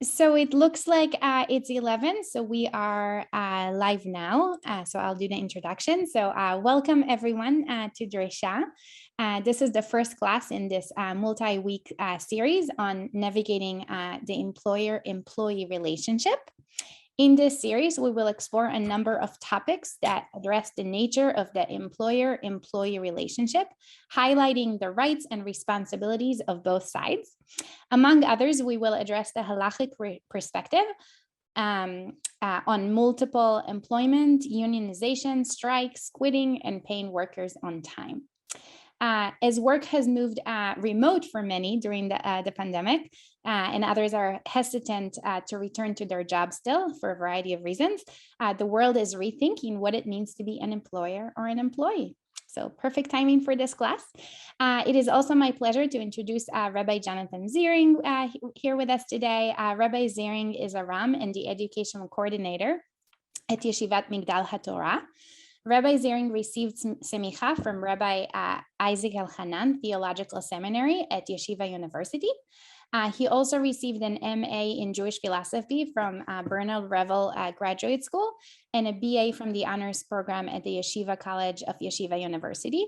So it looks like it's 11, so we are live now. So I'll do the introduction. So welcome everyone to Dresha. This is the first class in this multi-week series on navigating the employer-employee relationship. In this series, we will explore a number of topics that address the nature of the employer-employee relationship, highlighting the rights and responsibilities of both sides. Among others, we will address the halakhic perspective on multiple employment, unionization, strikes, quitting, and paying workers on time. As work has moved remote for many during the pandemic, and others are hesitant to return to their jobs still for a variety of reasons, the world is rethinking what it means to be an employer or an employee. So perfect timing for this class. It is also my pleasure to introduce Rabbi Jonathan Ziering here with us today. Rabbi Ziering is a Ram and the educational coordinator at Yeshivat Migdal HaTorah. Rabbi Ziering received semicha from Rabbi Isaac Elchanan Theological Seminary at Yeshiva University. He also received an MA in Jewish philosophy from Bernard Revel Graduate School and a BA from the honors program at the Yeshiva College of Yeshiva University.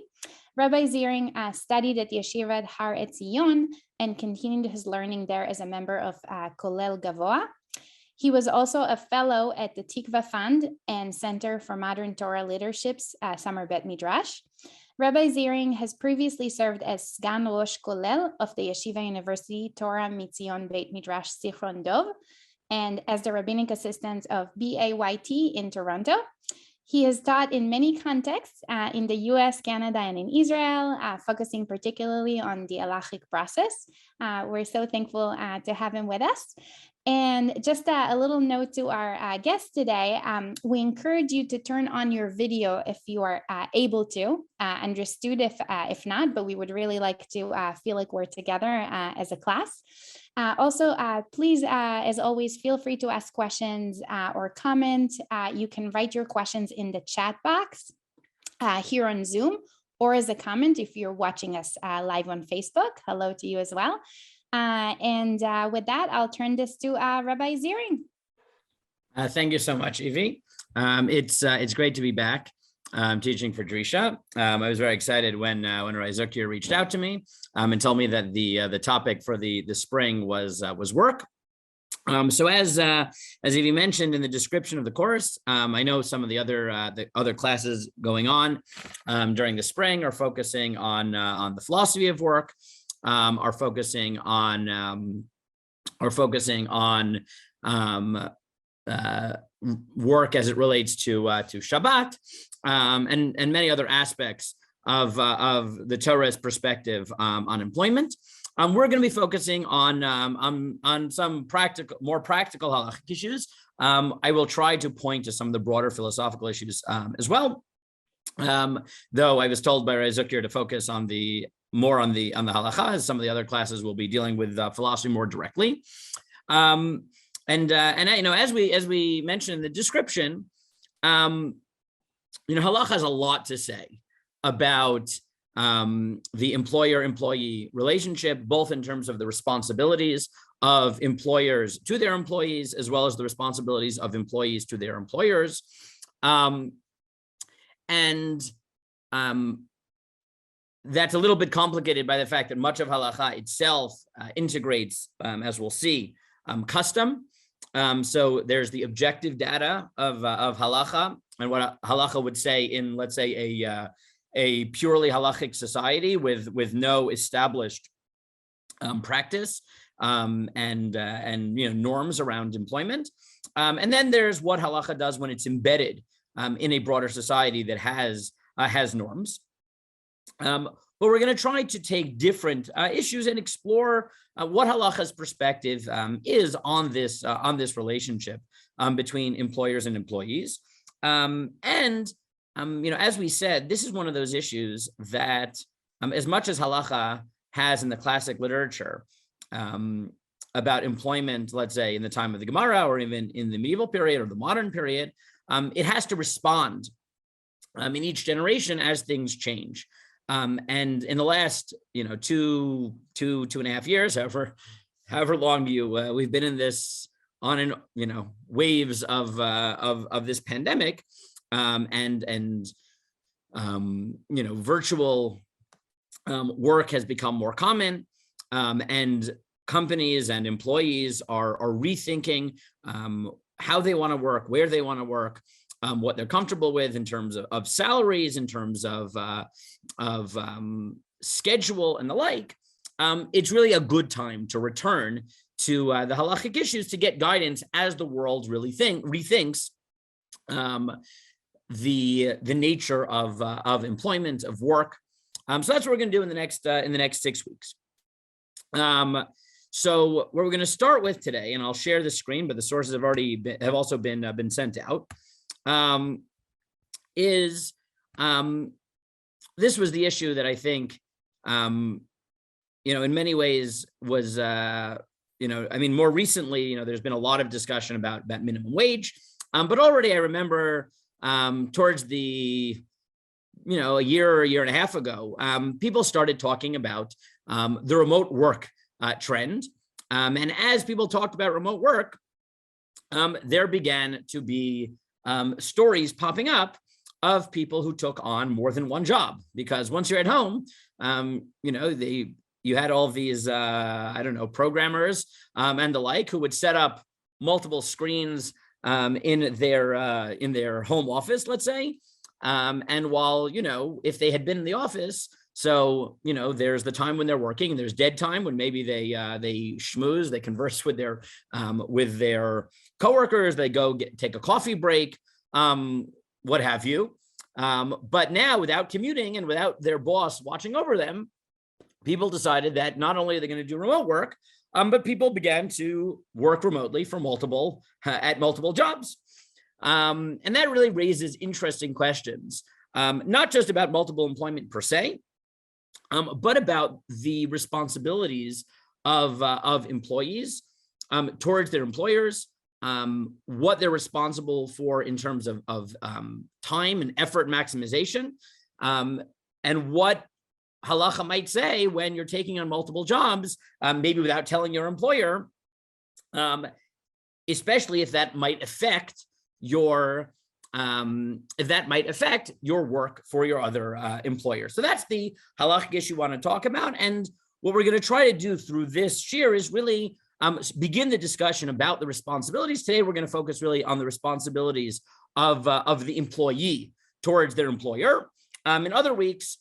Rabbi Ziering studied at Yeshivat Har Etzion and continued his learning there as a member of Kolel Gavoa. He was also a fellow at the Tikva Fund and Center for Modern Torah Leadership's Summer Bet Midrash. Rabbi Ziering has previously served as Sgan Rosh Kolel of the Yeshiva University Torah Mitzion Beit Midrash Zichron Dov, and as the rabbinic assistant of BAYT in Toronto. He has taught in many contexts in the US, Canada, and in Israel, focusing particularly on the halakhic process. We're so thankful to have him with us. And just a little note to our guests today, we encourage you to turn on your video if you are able to, understood if not, but we would really like to feel like we're together as a class. Also, please, as always, feel free to ask questions or comment. You can write your questions in the chat box here on Zoom or as a comment if you're watching us live on Facebook. Hello to you as well. And with that, I'll turn this to Rabbi Ziering. Thank you so much, Evie. It's great to be back teaching for Dresha. I was very excited when Rabbi Zucker reached out to me and told me that the topic for the spring was work. So as Evie mentioned in the description of the course, I know some of the other classes going on during the spring are focusing on the philosophy of work. Are focusing on work as it relates to Shabbat and many other aspects of the Torah's perspective on employment. We're going to be focusing on some more practical halakhic issues. I will try to point to some of the broader philosophical issues as well. Though I was told by Rabbi Zucker to focus more on the halakha, as some of the other classes will be dealing with philosophy more directly. And as we mentioned in the description, halakha has a lot to say about the employer-employee relationship, both in terms of the responsibilities of employers to their employees, as well as the responsibilities of employees to their employers. That's a little bit complicated by the fact that much of halakha itself integrates, as we'll see, custom. So there's the objective data of halakha and what halakha would say in, let's say, a purely halakhic society with no established practice and norms around employment. And then there's what halakha does when it's embedded in a broader society that has norms. But we're going to try to take different issues and explore what halakha's perspective is on this relationship between employers and employees. As we said, this is one of those issues that, as much as halakha has in the classic literature about employment, let's say in the time of the Gemara or even in the medieval period or the modern period, it has to respond in each generation as things change. And in the last, 2.5 years, however however long we've been in this on and waves of this pandemic, and virtual work has become more common, and companies and employees are rethinking how they want to work, where they want to work, what they're comfortable with in terms of salaries, in terms of schedule and the like. It's really a good time to return to the halakhic issues to get guidance as the world really rethinks the nature of employment, of work. So that's what we're going to do in the next 6 weeks. So what we're going to start with today, and I'll share the screen, but the sources have also been sent out. This was the issue that I think, in many ways was, more recently, there's been a lot of discussion about minimum wage, but already I remember towards the, a year and a half ago, people started talking about the remote work trend. And as people talked about remote work, there began to be stories popping up of people who took on more than one job, because once you're at home, you had all these, programmers and the like who would set up multiple screens in their home office, let's say. And while, if they had been in the office, so, there's the time when they're working, and there's dead time when maybe they schmooze, they converse with their coworkers, they go take a coffee break, what have you. But now, without commuting and without their boss watching over them, people decided that not only are they going to do remote work, but people began to work remotely for multiple jobs. And that really raises interesting questions, not just about multiple employment per se, but about the responsibilities of employees towards their employers, what they're responsible for in terms of time and effort maximization, and what halacha might say when you're taking on multiple jobs, maybe without telling your employer, especially if that might affect your work for your other employer. So that's the halakhic issue I want to talk about. And what we're going to try to do through this shir is really begin the discussion about the responsibilities. Today, we're going to focus really on the responsibilities of the employee towards their employer. In other weeks,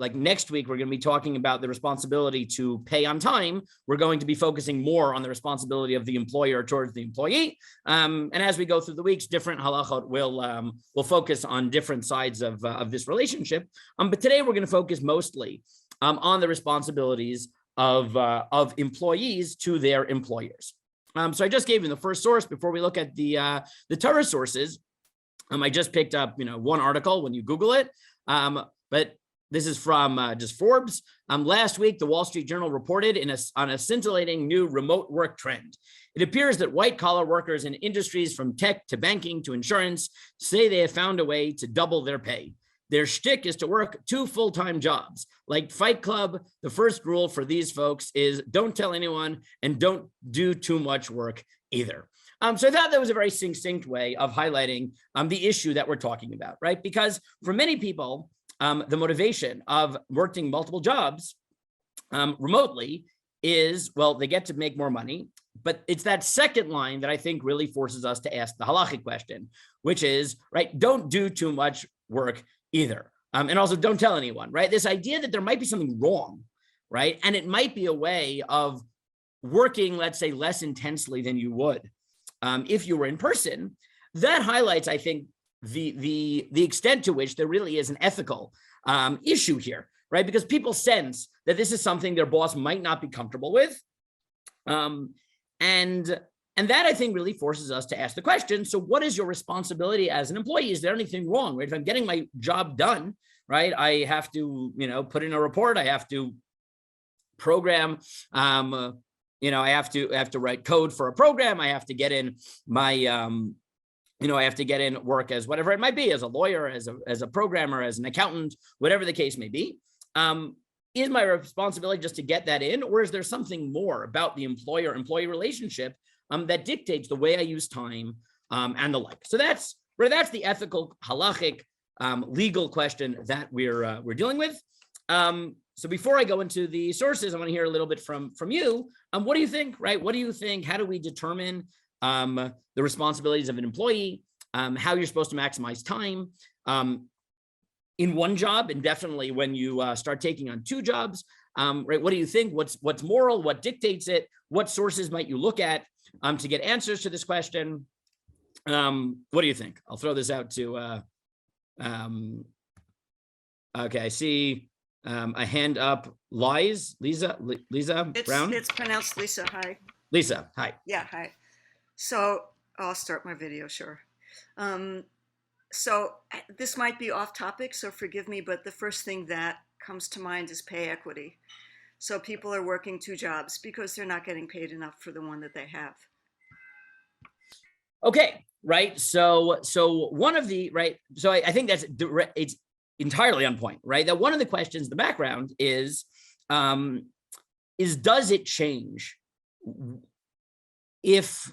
like next week, we're going to be talking about the responsibility to pay on time. We're going to be focusing more on the responsibility of the employer towards the employee. And as we go through the weeks, different halachot will focus on different sides of this relationship. But today we're going to focus mostly on the responsibilities of employees to their employers. So I just gave you the first source before we look at the Torah sources. I just picked up one article when you Google it, but this is from just Forbes. Last week, the Wall Street Journal reported on a scintillating new remote work trend. It appears that white-collar workers in industries from tech to banking to insurance say they have found a way to double their pay. Their shtick is to work 2 full-time jobs. Like Fight Club, the first rule for these folks is don't tell anyone and don't do too much work either. So I thought that was a very succinct way of highlighting the issue that we're talking about, right? Because for many people, the motivation of working multiple jobs remotely is, well, they get to make more money. But it's that second line that I think really forces us to ask the halakhic question, which is, right, don't do too much work either. And also don't tell anyone, right? This idea that there might be something wrong, right? And it might be a way of working, let's say, less intensely than you would if you were in person. That highlights, I think, the extent to which there really is an ethical issue here, right? Because people sense that this is something their boss might not be comfortable with. And that, I think, really forces us to ask the question, so what is your responsibility as an employee? Is there anything wrong, right? If I'm getting my job done, right, I have to, put in a report, I have to program, I have to write code for a program, I have to get in my, I have to get in work as whatever it might be, as a lawyer, as a programmer, as an accountant, whatever the case may be. is my responsibility just to get that in, or is there something more about the employer-employee relationship that dictates the way I use time and the like? So that's the ethical, halakhic, legal question that we're dealing with. So before I go into the sources, I want to hear a little bit from you. What do you think, right? What do you think? How do we determine the responsibilities of an employee? How you're supposed to maximize time in one job, and definitely when you start taking on two jobs, right? What do you think? What's moral? What dictates it? What sources might you look at to get answers to this question? What do you think? I'll throw this out to. Okay, I see a hand up. Lisa Brown. It's pronounced Lisa. Hi. Lisa, hi. Yeah, hi. So I'll start my video, sure. So this might be off topic, so forgive me, but the first thing that comes to mind is pay equity. So people are working two jobs because they're not getting paid enough for the one that they have. Okay, right. So one of the, right. So I think it's entirely on point, right? That one of the questions, the background is does it change if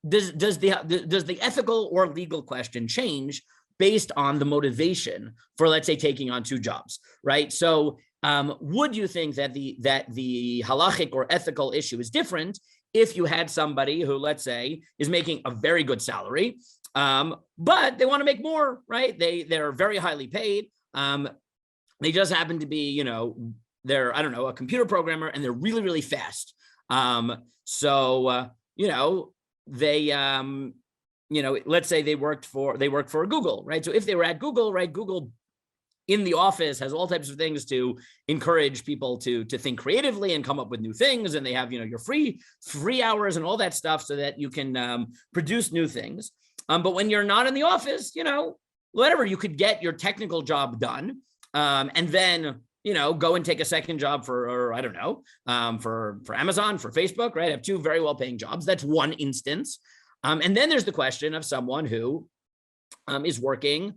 does the ethical or legal question change based on the motivation for, let's say, taking on two jobs, right? So would you think that the halakhic or ethical issue is different if you had somebody who, let's say, is making a very good salary, but they want to make more, right? They're very highly paid. They just happen to be, they're, I don't know, a computer programmer, and they're really, really fast. They, let's say they worked for Google, right? So if they were at Google, right, Google in the office has all types of things to encourage people to think creatively and come up with new things. And they have, your free hours and all that stuff so that you can produce new things. But when you're not in the office, whatever, you could get your technical job done and then, go and take a second job for Amazon, for Facebook, right? Have two very well-paying jobs. That's one instance. And then there's the question of someone who is working,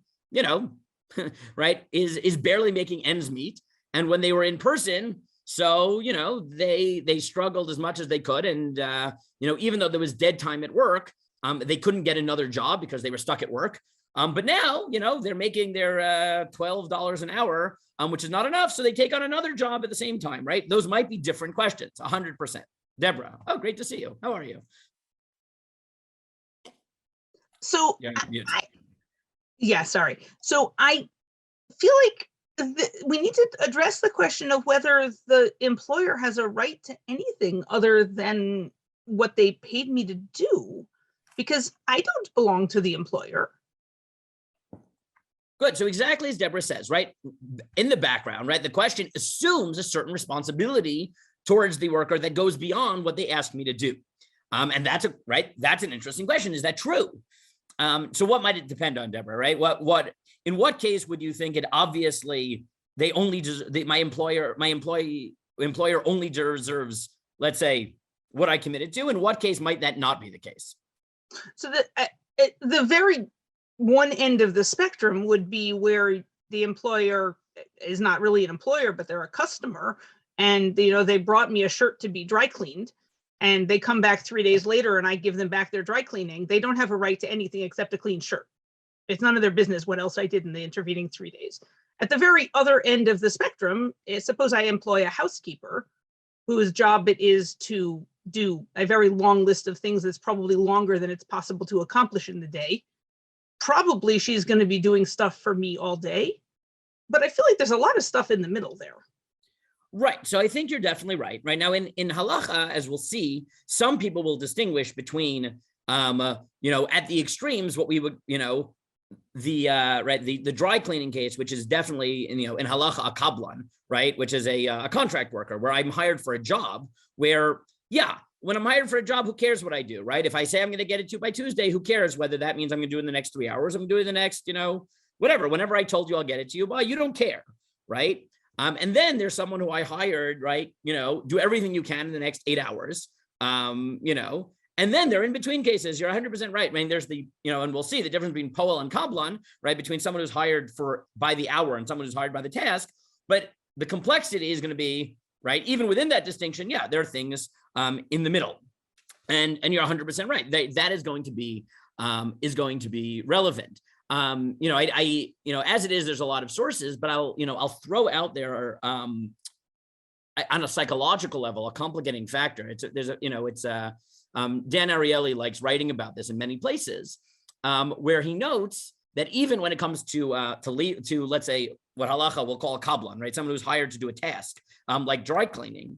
right, is barely making ends meet. And when they were in person, so, they struggled as much as they could. And, even though there was dead time at work, they couldn't get another job because they were stuck at work. But now, they're making their $12 an hour, which is not enough. So they take on another job at the same time, right? Those might be different questions, 100%. Deborah, oh, great to see you. How are you? So, sorry. So I feel like we need to address the question of whether the employer has a right to anything other than what they paid me to do, because I don't belong to the employer. Good. So exactly as Deborah says, right, in the background, right, the question assumes a certain responsibility towards the worker that goes beyond what they asked me to do. And that's an interesting question. Is that true? So what might it depend on, Deborah, right? In what case would you think it obviously my employer only deserves, let's say, what I committed to? In what case might that not be the case? So the very one end of the spectrum would be where the employer is not really an employer, but they're a customer. And, they brought me a shirt to be dry cleaned, and they come back 3 days later and I give them back their dry cleaning. They don't have a right to anything except a clean shirt. It's none of their business what else I did in the intervening 3 days. At the very other end of the spectrum, suppose I employ a housekeeper whose job it is to do a very long list of things that's probably longer than it's possible to accomplish in the day. Probably she's going to be doing stuff for me all day, but I feel like there's a lot of stuff in the middle there. Right. So I think you're definitely right. Right now in halacha, as we'll see, some people will distinguish between, at the extremes, what we would, the dry cleaning case, which is definitely, in halacha, a kablan, right, which is a contract worker where I'm hired for a job where, when I'm hired for a job, who cares what I do, right? If I say I'm going to get it to you by Tuesday, who cares whether that means I'm going to do it in the next 3 hours? I'm going to do it in the next, whatever. Whenever I told you I'll get it to you, well, you don't care, right? And then there's someone who I hired, right? Do everything you can in the next 8 hours, and then they're in between cases. You're 100% right. I mean, there's and we'll see the difference between Poel and Kablan, right? Between someone who's hired by the hour and someone who's hired by the task. But the complexity is going to be, right, even within that distinction, yeah, there are things in the middle. And you're 100% right. That is going to be relevant. As it is, there's a lot of sources, but I'll throw out there on a psychological level, a complicating factor. Dan Ariely likes writing about this in many places, where he notes that even when it comes to let's say what halacha will call a kablan, right, someone who's hired to do a task like dry cleaning,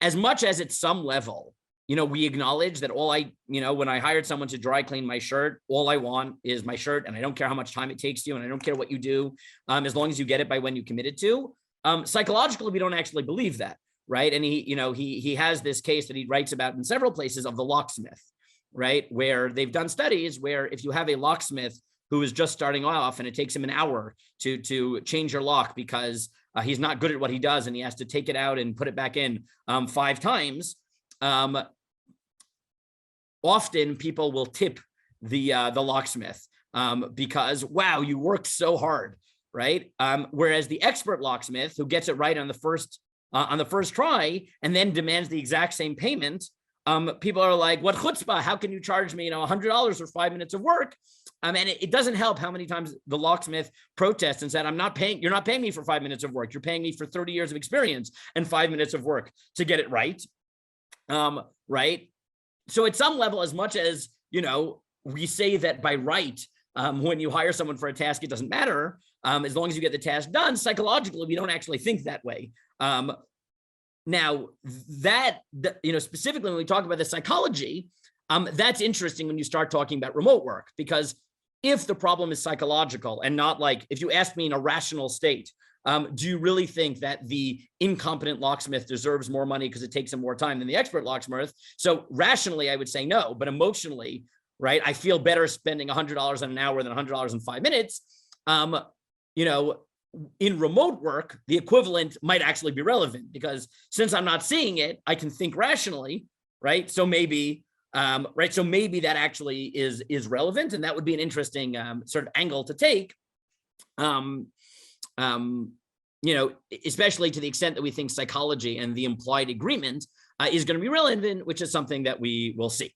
as much as at some level, we acknowledge that when I hired someone to dry clean my shirt, all I want is my shirt, and I don't care how much time it takes you, and I don't care what you do, as long as you get it by when you committed to. Psychologically, we don't actually believe that, right? And he has this case that he writes about in several places of the locksmith, right, where they've done studies where if you have a locksmith who is just starting off and it takes him an hour to change your lock because he's not good at what he does and he has to take it out and put it back in 5 times. Often people will tip the locksmith because, wow, you worked so hard, right? Whereas the expert locksmith who gets it right on the first try and then demands the exact same payment, people are like, what chutzpah? How can you charge me, $100 for 5 minutes of work? And it doesn't help how many times the locksmith protests and said, you're not paying me for 5 minutes of work. You're paying me for 30 years of experience and 5 minutes of work to get it right. Right. So at some level, as much as, we say that by right, when you hire someone for a task, it doesn't matter. As long as you get the task done, psychologically, we don't actually think that way. Now that, specifically when we talk about the psychology, that's interesting when you start talking about remote work, because if the problem is psychological and not like, if you ask me in a rational state, do you really think that the incompetent locksmith deserves more money because it takes him more time than the expert locksmith? So rationally, I would say no, but emotionally, right, I feel better spending $100 an hour than $100 in 5 minutes. In remote work, the equivalent might actually be relevant because since I'm not seeing it, I can think rationally, right? So maybe that actually is relevant, and that would be an interesting sort of angle to take. Especially to the extent that we think psychology and the implied agreement is going to be relevant, which is something that we will see.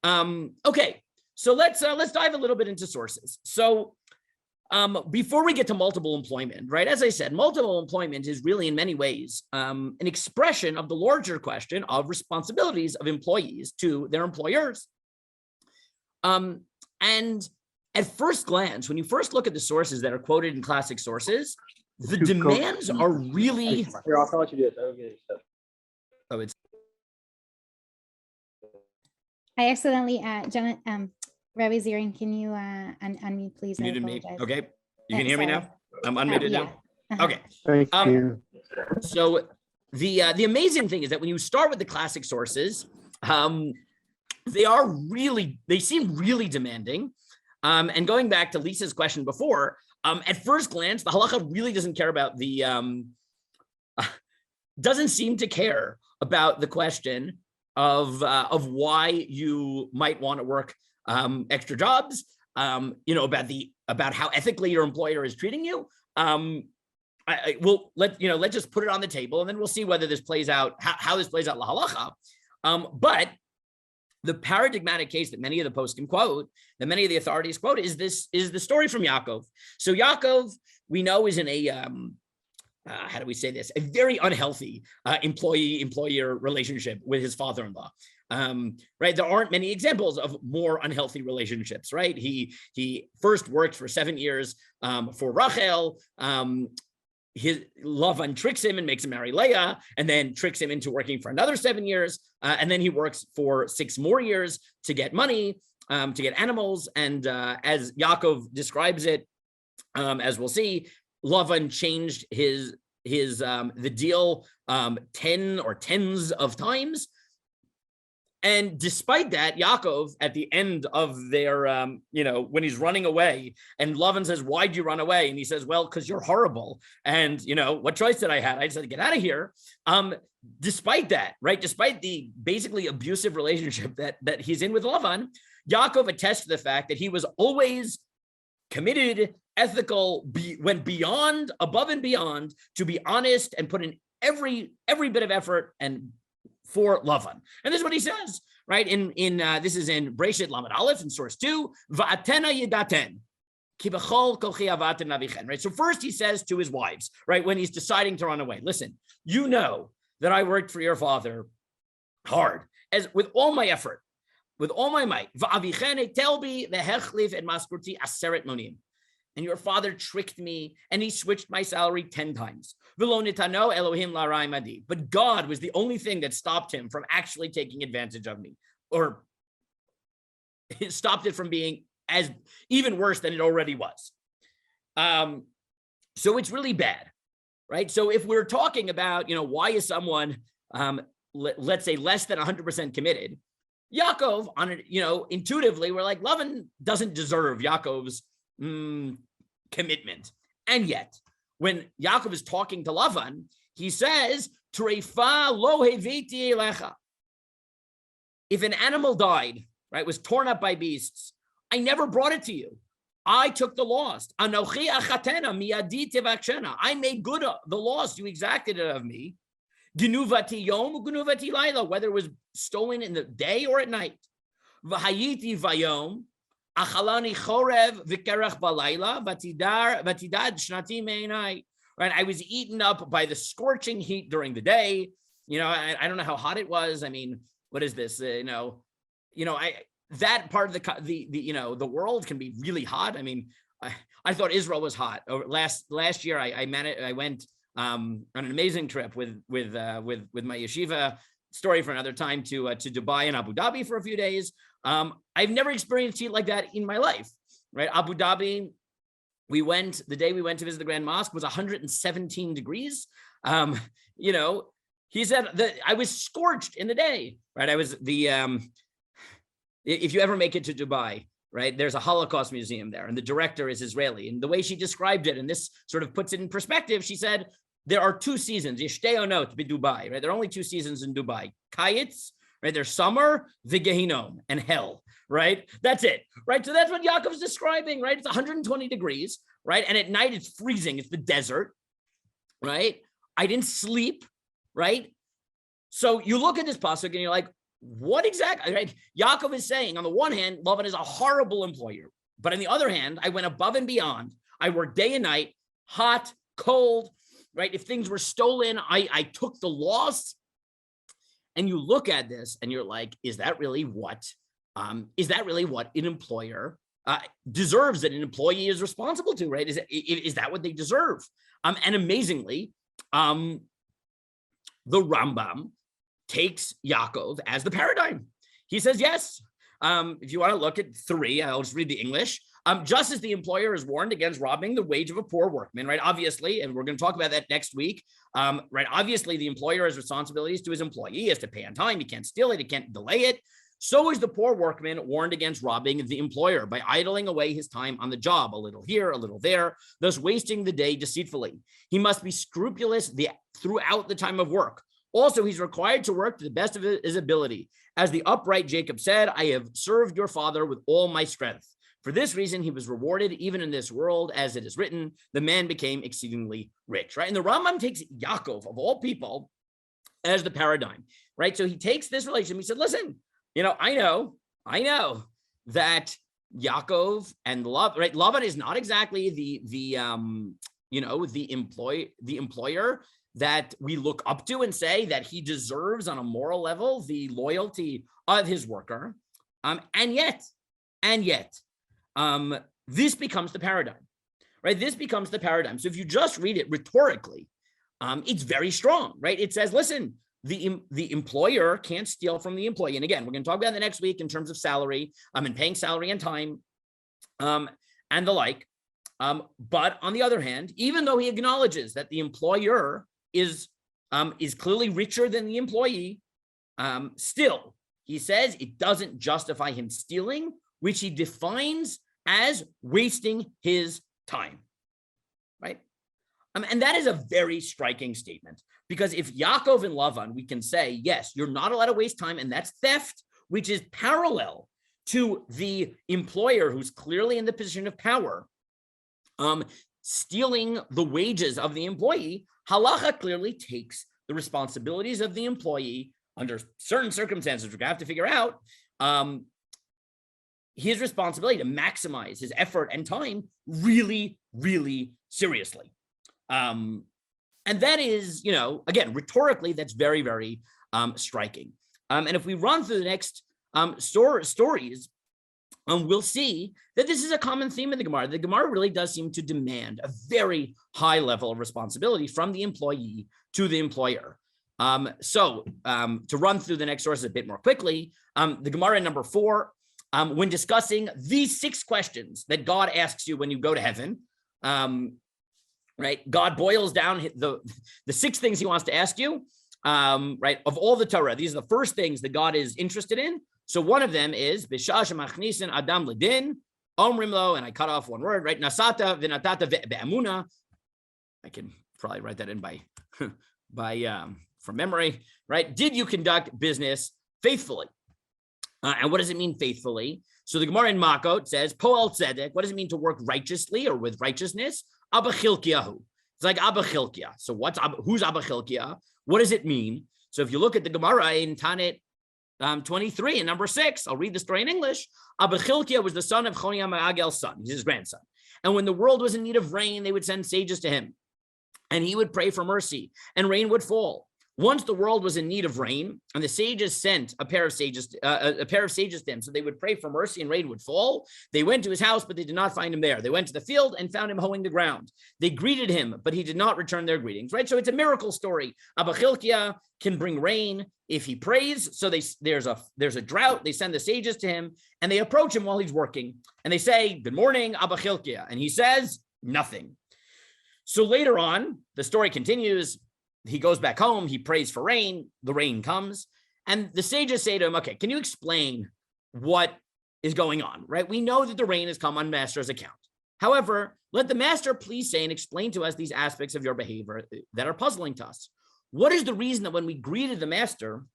Okay, so let's dive a little bit into sources. So before we get to multiple employment, right? As I said, multiple employment is really in many ways an expression of the larger question of responsibilities of employees to their employers. And at first glance, when you first look at the sources that are quoted in classic sources, the demands are really. Here, I'll let you do it. Oh, it's. I accidentally, Rabbi Ziering, can you unmute, please? Muted me. Okay, you can hear me now. I'm unmuted now. Okay. Thank you. So the amazing thing is that when you start with the classic sources, they seem really demanding. And going back to Lisa's question before, at first glance, the halakha really doesn't care about doesn't seem to care about the question of why you might want to work extra jobs, about how ethically your employer is treating you. Let's just put it on the table, and then we'll see whether this plays out, how this plays out la halacha. But the paradigmatic case that many of the poskim quote, that many of the authorities quote, is the story from Yaakov. So Yaakov, we know, is in a how do we say this? A very unhealthy employee-employer relationship with his father-in-law. Right? There aren't many examples of more unhealthy relationships, right? He first worked for 7 years for Rachel. His Lavan tricks him and makes him marry Leah, and then tricks him into working for another 7 years. And then he works for 6 more years to get money, to get animals. And as Yaakov describes it, as we'll see, Lavan changed the deal 10 or tens of times. And despite that, Yaakov, at the end of their, when he's running away, and Lavan says, "Why'd you run away?" And he says, "Well, because you're horrible. And, what choice did I have? I just had to get out of here." Despite that, right? Despite the basically abusive relationship that he's in with Lavan, Yaakov attests to the fact that he was always committed ethical, went beyond, above and beyond, to be honest and put in every bit of effort and for Lavan. And this is what he says, right? This is in Breshit Lamed Aleph in source 2, Va'atena yidaten. Right. So first he says to his wives, right, when he's deciding to run away, listen, you know that I worked for your father hard, as with all my effort, with all my might. And your father tricked me and he switched my salary 10 times. But God was the only thing that stopped him from actually taking advantage of me, or stopped it from being as even worse than it already was. So it's really bad, right? So if we're talking about, why is someone, let's say, less than 100% committed, Yaakov, on it, intuitively, we're like, Lavan doesn't deserve Yaakov's commitment. And yet, when Yaakov is talking to Lavan, he says, Treifa lo heveti elecha. If an animal died, right, was torn up by beasts, I never brought it to you. I took the loss. Anochi achatena miyadi tevakshena. I made good the loss. You exacted it of me. Ginuvati yom, ginuvati laila, whether it was stolen in the day or at night. V'hayiti vayom, achalani chorev v'kerach balayla, vatidad shnati meinai. Right, I was eaten up by the scorching heat during the day. I don't know how hot it was. I mean, what is this? That part of the world can be really hot. I mean, I thought Israel was hot. Last year, I went on an amazing trip with my yeshiva. Story for another time to Dubai and Abu Dhabi for a few days. I've never experienced heat like that in my life. Right, Abu Dhabi. The day we went to visit the Grand Mosque was 117 degrees. He said that I was scorched in the day. Right, I was if you ever make it to Dubai, right, there's a Holocaust museum there, and the director is Israeli. And the way she described it, and this sort of puts it in perspective, she said, there are 2 seasons, Yishteonot Dubai, right? There are only 2 seasons in Dubai. Kayitz, right? There's summer, Gehinom, and hell, right? That's it, right? So that's what Yaakov's describing, right? It's 120 degrees, right? And at night it's freezing. It's the desert, right? I didn't sleep, right? So you look at this pasuk and you're like, what exactly, right? Yaakov is saying, on the one hand, Lavan is a horrible employer. But on the other hand, I went above and beyond. I worked day and night, hot, cold, right? If things were stolen, I took the loss. And you look at this and you're like, is that really what an employer deserves, that an employee is responsible to, right? Is that what they deserve? And amazingly, the Rambam takes Yaakov as the paradigm. He says, yes. If you want to look at 3, I'll just read the English. Just as the employer is warned against robbing the wage of a poor workman, right? Obviously, and we're going to talk about that next week, right? Obviously, the employer has responsibilities to his employee. He has to pay on time. He can't steal it. He can't delay it. So is the poor workman warned against robbing the employer by idling away his time on the job, a little here, a little there, thus wasting the day deceitfully. He must be scrupulous throughout the time of work. Also, he's required to work to the best of his ability. As the upright Jacob said, I have served your father with all my strength. For this reason, he was rewarded even in this world, as it is written, the man became exceedingly rich, right? And the Rambam takes Yaakov, of all people, as the paradigm, right? So he takes this relationship. He said, listen, I know that Yaakov and Lavan is not exactly the employer that we look up to and say that he deserves on a moral level the loyalty of his worker. And yet, this becomes the paradigm, right? This becomes the paradigm. So if you just read it rhetorically, it's very strong, right? It says, listen, the employer can't steal from the employee. And again, we're going to talk about the next week in terms of salary, and paying salary and time, and the like. But on the other hand, even though he acknowledges that the employer is clearly richer than the employee, still, he says it doesn't justify him stealing, which he defines as wasting his time, right? And that is a very striking statement, because if Yaakov and Lavan, we can say, yes, you're not allowed to waste time, and that's theft, which is parallel to the employer who's clearly in the position of power. stealing the wages of the employee, halacha clearly takes the responsibilities of the employee under certain circumstances, we're gonna have to figure out his responsibility to maximize his effort and time really, really seriously. And that is, again, rhetorically, that's very, very striking. And if we run through the next stories, we'll see that this is a common theme in the Gemara. The Gemara really does seem to demand a very high level of responsibility from the employee to the employer. So to run through the next sources a bit more quickly, the Gemara number 4, when discussing these 6 questions that God asks you when you go to heaven, right? God boils down the 6 things he wants to ask you, right? Of all the Torah, these are the first things that God is interested in. So one of them is B'shah shemachnisin adam ledin omrim lo, and I cut off one word, right? Nasata v'natata be'amuna. I can probably write that in by from memory, right? Did you conduct business faithfully? And what does it mean faithfully? So the Gemara in Makot says, Poel tzedek. What does it mean to work righteously or with righteousness? Abba chilkiyahu. It's like Abba chilkiah. So who's Abba chilkiah? What does it mean? So if you look at the Gemara in Tanit 23 and number 6, I'll read the story in English. Abba chilkiah was the son of Choniah Ma'agel's son. He's his grandson. And when the world was in need of rain, they would send sages to him. And he would pray for mercy, and rain would fall. Once the world was in need of rain, and the sages sent a pair of sages to him, so they would pray for mercy and rain would fall. They went to his house, but they did not find him there. They went to the field and found him hoeing the ground. They greeted him, but he did not return their greetings. Right, so it's a miracle story. Abba Chilkiah can bring rain if he prays. So there's a drought. They send the sages to him, and they approach him while he's working, and they say, "Good morning, Abba Chilkiah," and he says nothing. So later on, the story continues. He goes back home, he prays for rain, the rain comes, and the sages say to him, okay, can you explain what is going on, right? We know that the rain has come on master's account. However, let the master please say and explain to us these aspects of your behavior that are puzzling to us. What is the reason that when we greeted the master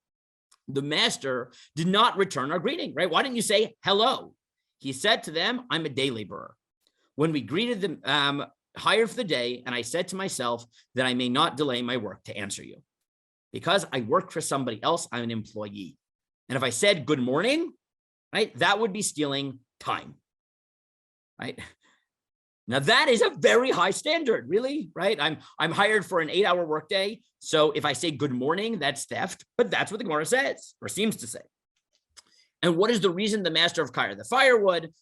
did not return our greeting, right? Why didn't you say hello? He said to them, I'm a day laborer. When we greeted them, hired for the day, and I said to myself that I may not delay my work to answer you. Because I work for somebody else, I'm an employee. And if I said good morning, right, that would be stealing time, right? Now that is a very high standard, really, right? I'm hired for an 8-hour workday. So if I say good morning, that's theft, but that's what the Gemara says, or seems to say. And what is the reason the master of Kair? The firewood,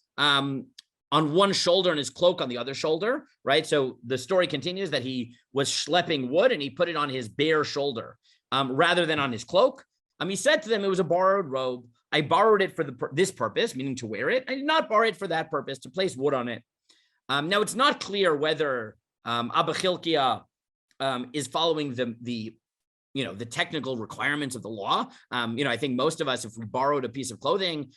on one shoulder and his cloak on the other shoulder, right? So the story continues that he was schlepping wood and he put it on his bare shoulder rather than on his cloak. He said to them, it was a borrowed robe. I borrowed it for this purpose, meaning to wear it. I did not borrow it for that purpose, to place wood on it. Now, it's not clear whether Abba Chilkiah is following the technical requirements of the law. I think most of us, if we borrowed a piece of clothing,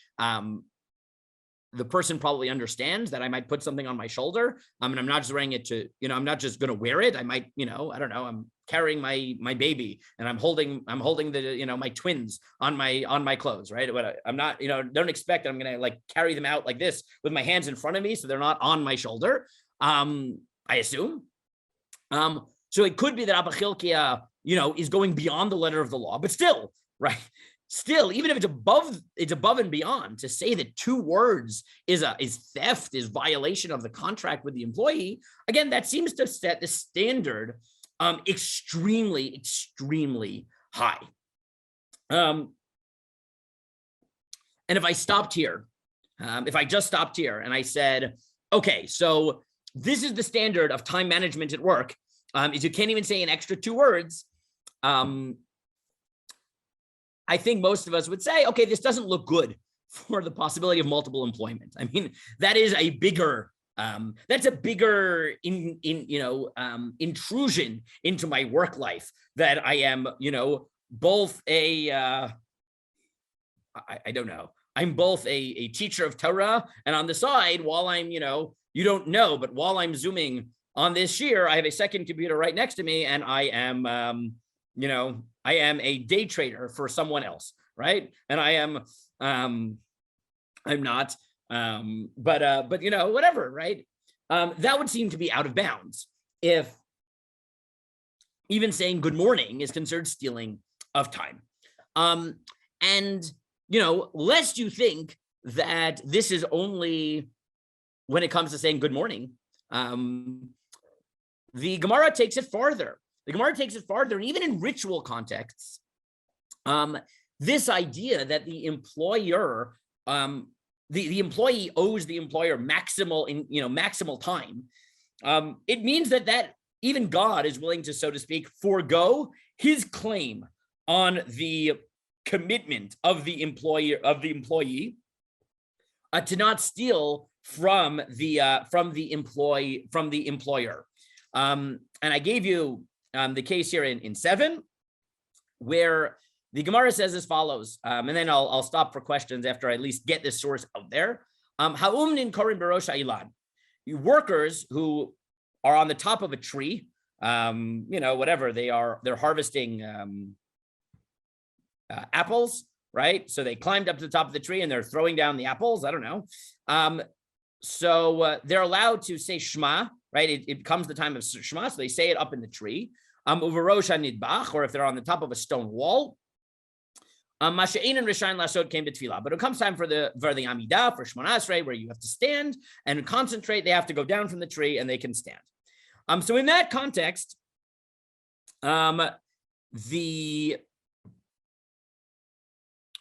the person probably understands that I might put something on my shoulder. And I'm not just wearing it to, I'm not just going to wear it. I might, I don't know, I'm carrying my baby and I'm holding the, my twins on my clothes, right? But I'm not, don't expect that I'm going to like carry them out like this with my hands in front of me. So they're not on my shoulder. I assume. So it could be that Abba Chilkiah, is going beyond the letter of the law, but still, right? Still, even if it's above and beyond, to say that 2 words is theft, is violation of the contract with the employee, again, that seems to set the standard extremely, extremely high. And if I stopped here, if I just stopped here and I said, okay, so this is the standard of time management at work, is you can't even say an extra 2 words, I think most of us would say, okay, this doesn't look good for the possibility of multiple employment. I mean, that is a bigger, intrusion into my work life, that I am, both I don't know, I'm both a teacher of Torah, and on the side, while I'm, you don't know, but while I'm Zooming on this shear, I have a second computer right next to me, and I am, I am a day trader for someone else, right? And I am, I'm not, but whatever, right? that would seem to be out of bounds if even saying good morning is considered stealing of time. And, lest you think that this is only when it comes to saying good morning, the Gemara takes it farther. And even in ritual contexts, this idea that the employer, the employee owes the employer maximal time, it means that even God is willing to, so to speak, forego his claim on the commitment of the employee to not steal from the employer. And I gave you the case here in 7, where the Gemara says as follows, and then I'll stop for questions after I at least get this source out there. Ha'umnin korin berosh ha'ilan. Workers who are on the top of a tree, whatever they're harvesting apples, right? So they climbed up to the top of the tree and they're throwing down the apples. I don't know. So they're allowed to say Shema, right? It comes the time of Shema, so they say it up in the tree. Uverosh nidbach, or if they're on the top of a stone wall. Masha'in and Rishain Lasod came to Tefillah, but it comes time for the Amidah, for Shmona Esrei, where you have to stand and concentrate. They have to go down from the tree and they can stand. So in that context, the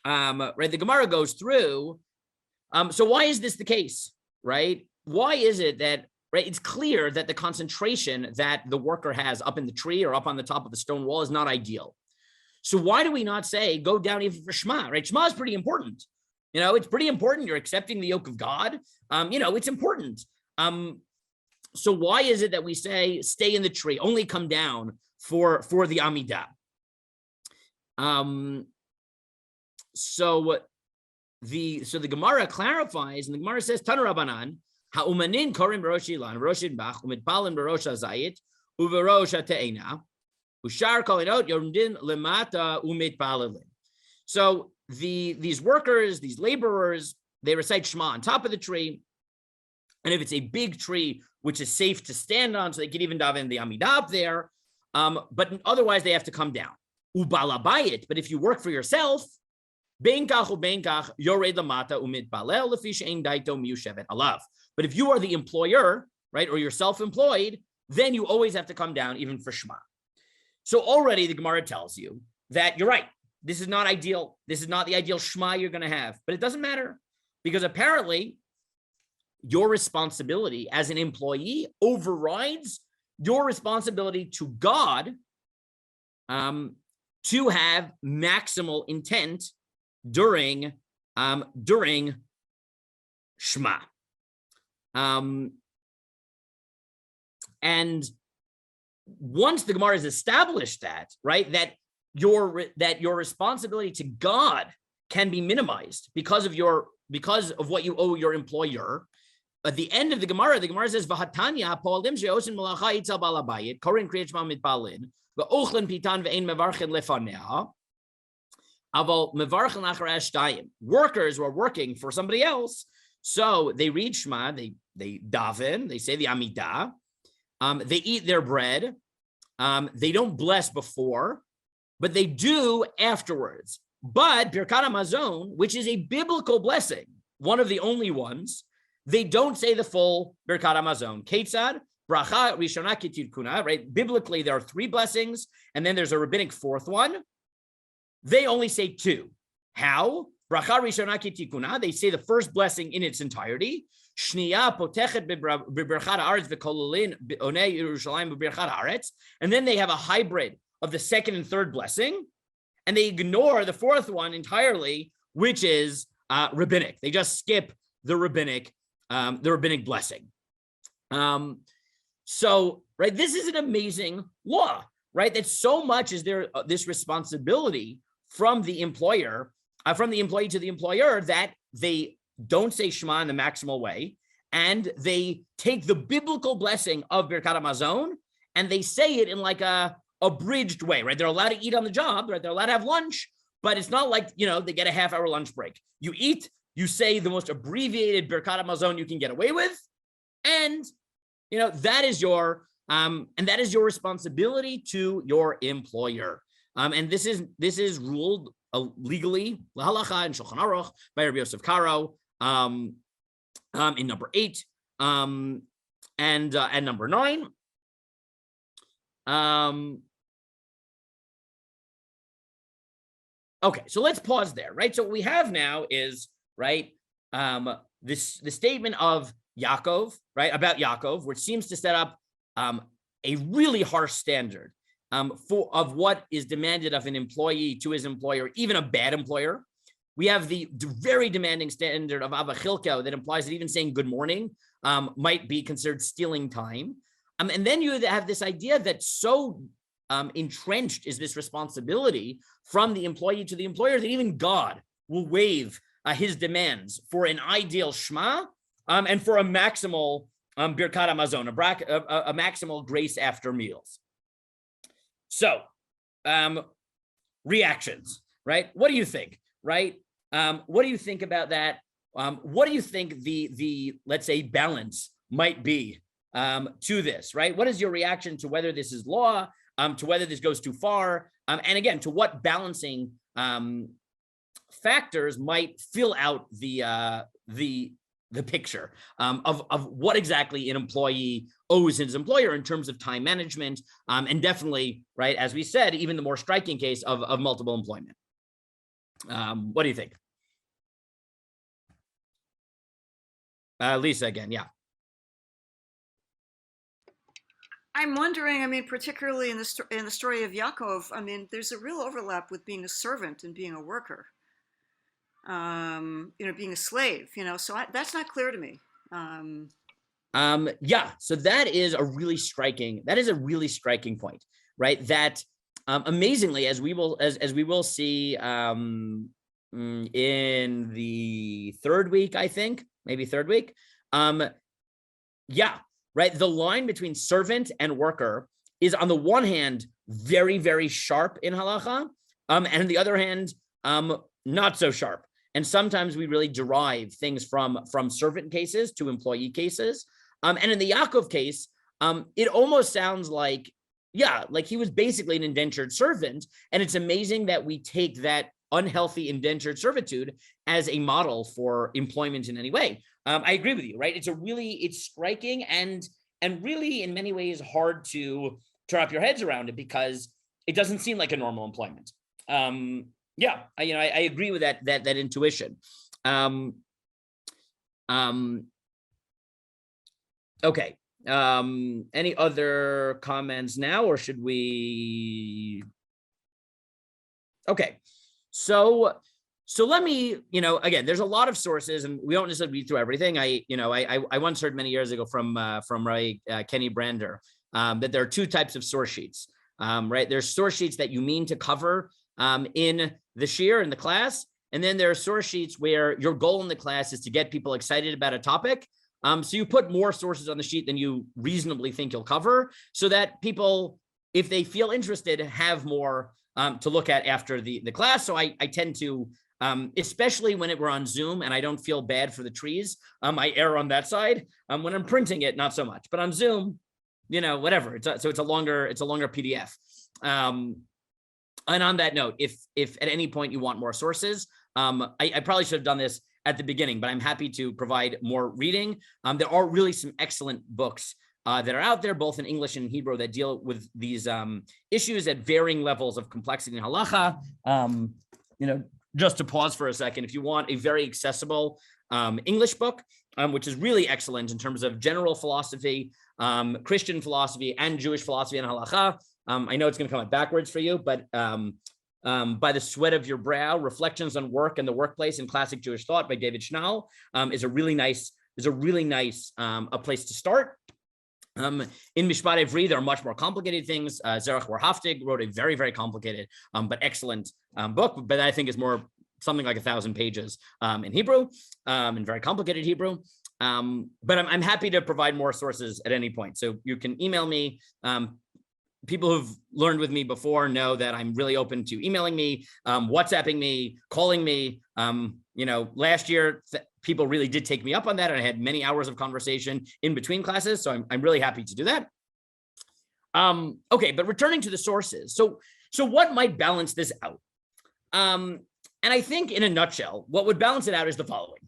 Gemara goes through. So why is this the case, right? Why is it that, right? It's clear that the concentration that the worker has up in the tree or up on the top of the stone wall is not ideal. So why do we not say go down even for Shema, right? Shema is pretty important. It's pretty important. You're accepting the yoke of God. It's important. So why is it that we say stay in the tree, only come down for the Amidah? So the Gemara clarifies, and the Gemara says, Tanu Rabbanan, ha'umanin korim b'rosh ilan, b'rosh idbach, u'mitpalim b'rosh hazayit, u'v'rosh ha'te'ena, u'shar kolinot yormdin lemata u'mitpalilin. So these workers, these laborers, they recite Shema on top of the tree, and if it's a big tree, which is safe to stand on, so they can even daven the Amidah up there, but otherwise they have to come down. U'balabayit, but if you work for yourself, but if you are the employer, right, or you're self-employed, then you always have to come down even for Shema. So already the Gemara tells you that you're right. This is not ideal. This is not the ideal Shema you're going to have, but it doesn't matter because apparently your responsibility as an employee overrides your responsibility to God to have maximal intent during Shema. And once the Gemara has established that, right, that your responsibility to God can be minimized because of what you owe your employer. At the end of the Gemara says, "V'hatanya po'alim she'osin malacha yitzal balabayit korin kriyat shema mitbalin v'ochlen pitan ve'ein mevarchen lefanea." Workers who are working for somebody else, so they read Shema, they daven, they say the Amidah, they eat their bread, they don't bless before, but they do afterwards. But Birkat HaMazon, which is a biblical blessing, one of the only ones, they don't say the full Birkat HaMazon. Ketzad, Bracha Rishona Ketirkuna, right? Biblically, there are 3 blessings, and then there's a rabbinic 4th one. They only say 2. How? Bracha Rishona Ketikuna. They say the first blessing in its entirety. Shniya potechet b'berchat haaretz v'kololin onei Yerushalayim b'berchat haaretz. And then they have a hybrid of the 2nd and 3rd blessing, and they ignore the 4th one entirely, which is rabbinic. They just skip the rabbinic blessing. So, right, this is an amazing law, right? That so much is there this responsibility from the employer, from the employee to the employer, that they don't say Shema in the maximal way, and they take the biblical blessing of Birkat HaMazon and they say it in like a abridged way, right? They're allowed to eat on the job, right? They're allowed to have lunch, but it's not like, they get a half-hour lunch break. You eat, you say the most abbreviated Birkat HaMazon you can get away with, and that is your and that is your responsibility to your employer. And this is ruled legally halakha and Shulchan Aruch by Rabbi Yosef Karo in number 8 and number 9. Okay, so let's pause there, right? So what we have now is, right, the statement of Yaakov, right, about Yaakov, which seems to set up a really harsh standard of what is demanded of an employee to his employer, even a bad employer. We have the very demanding standard of Abba Chilko that implies that even saying good morning might be considered stealing time. And then you have this idea that so entrenched is this responsibility from the employee to the employer that even God will waive his demands for an ideal Shema and for a maximal Birkat Hamazon, a maximal grace after meals. So, reactions, right? What do you think, right? What do you think about that? What do you think the let's say balance might be to this, right? What is your reaction to whether this is law, to whether this goes too far, and again, to what balancing factors might fill out the picture of what exactly an employee owes his employer in terms of time management, and definitely, right, as we said, even the more striking case of multiple employment. What do you think? Lisa again, yeah. I'm wondering, I mean, particularly in the story of Yaakov, I mean, there's a real overlap with being a servant and being a worker, being a slave, so that's not clear to me. Yeah, so that is a really striking point, right? That amazingly, as we will see in the third week, I think, maybe third week, yeah, right, the line between servant and worker is on the one hand very, very sharp in halacha, and on the other hand not so sharp. And sometimes we really derive things from servant cases to employee cases. And in the Yaakov case, it almost sounds like, yeah, like he was basically an indentured servant. And it's amazing that we take that unhealthy indentured servitude as a model for employment in any way. I agree with you, right? It's striking and really in many ways hard to wrap your heads around it because it doesn't seem like a normal employment. Yeah, I agree with that intuition. Okay. Any other comments now, or should we? Okay. So let me, again, there's a lot of sources, and we don't necessarily read through everything. I once heard many years ago from Rabbi Kenny Brander that there are two types of source sheets. Right? There's source sheets that you mean to cover in the shiur, in the class. And then there are source sheets where your goal in the class is to get people excited about a topic. So you put more sources on the sheet than you reasonably think you'll cover so that people, if they feel interested, have more to look at after the class. So I tend to, especially when we're on Zoom and I don't feel bad for the trees, I err on that side. When I'm printing it, not so much, but on Zoom, whatever. So it's a longer PDF. And on that note, if at any point you want more sources, I probably should have done this at the beginning, but I'm happy to provide more reading. There are really some excellent books that are out there, both in English and Hebrew, that deal with these issues at varying levels of complexity in halacha. Just to pause for a second, if you want a very accessible English book, which is really excellent in terms of general philosophy, Christian philosophy, and Jewish philosophy and halacha. I know it's going to come out backwards for you, but By the Sweat of Your Brow, Reflections on Work and the Workplace in Classic Jewish Thought by David Schnall is a really nice a place to start. In Mishpat Ivri, there are much more complicated things. Zerach Warhaftig wrote a very, very complicated but excellent book, but I think is more something like 1,000 pages in Hebrew, in very complicated Hebrew. But I'm happy to provide more sources at any point. So you can email me. People who've learned with me before know that I'm really open to emailing me, WhatsApping me, calling me, Last year, people really did take me up on that, and I had many hours of conversation in between classes. So I'm really happy to do that. Okay, but returning to the sources. So what might balance this out? And I think in a nutshell, what would balance it out is the following.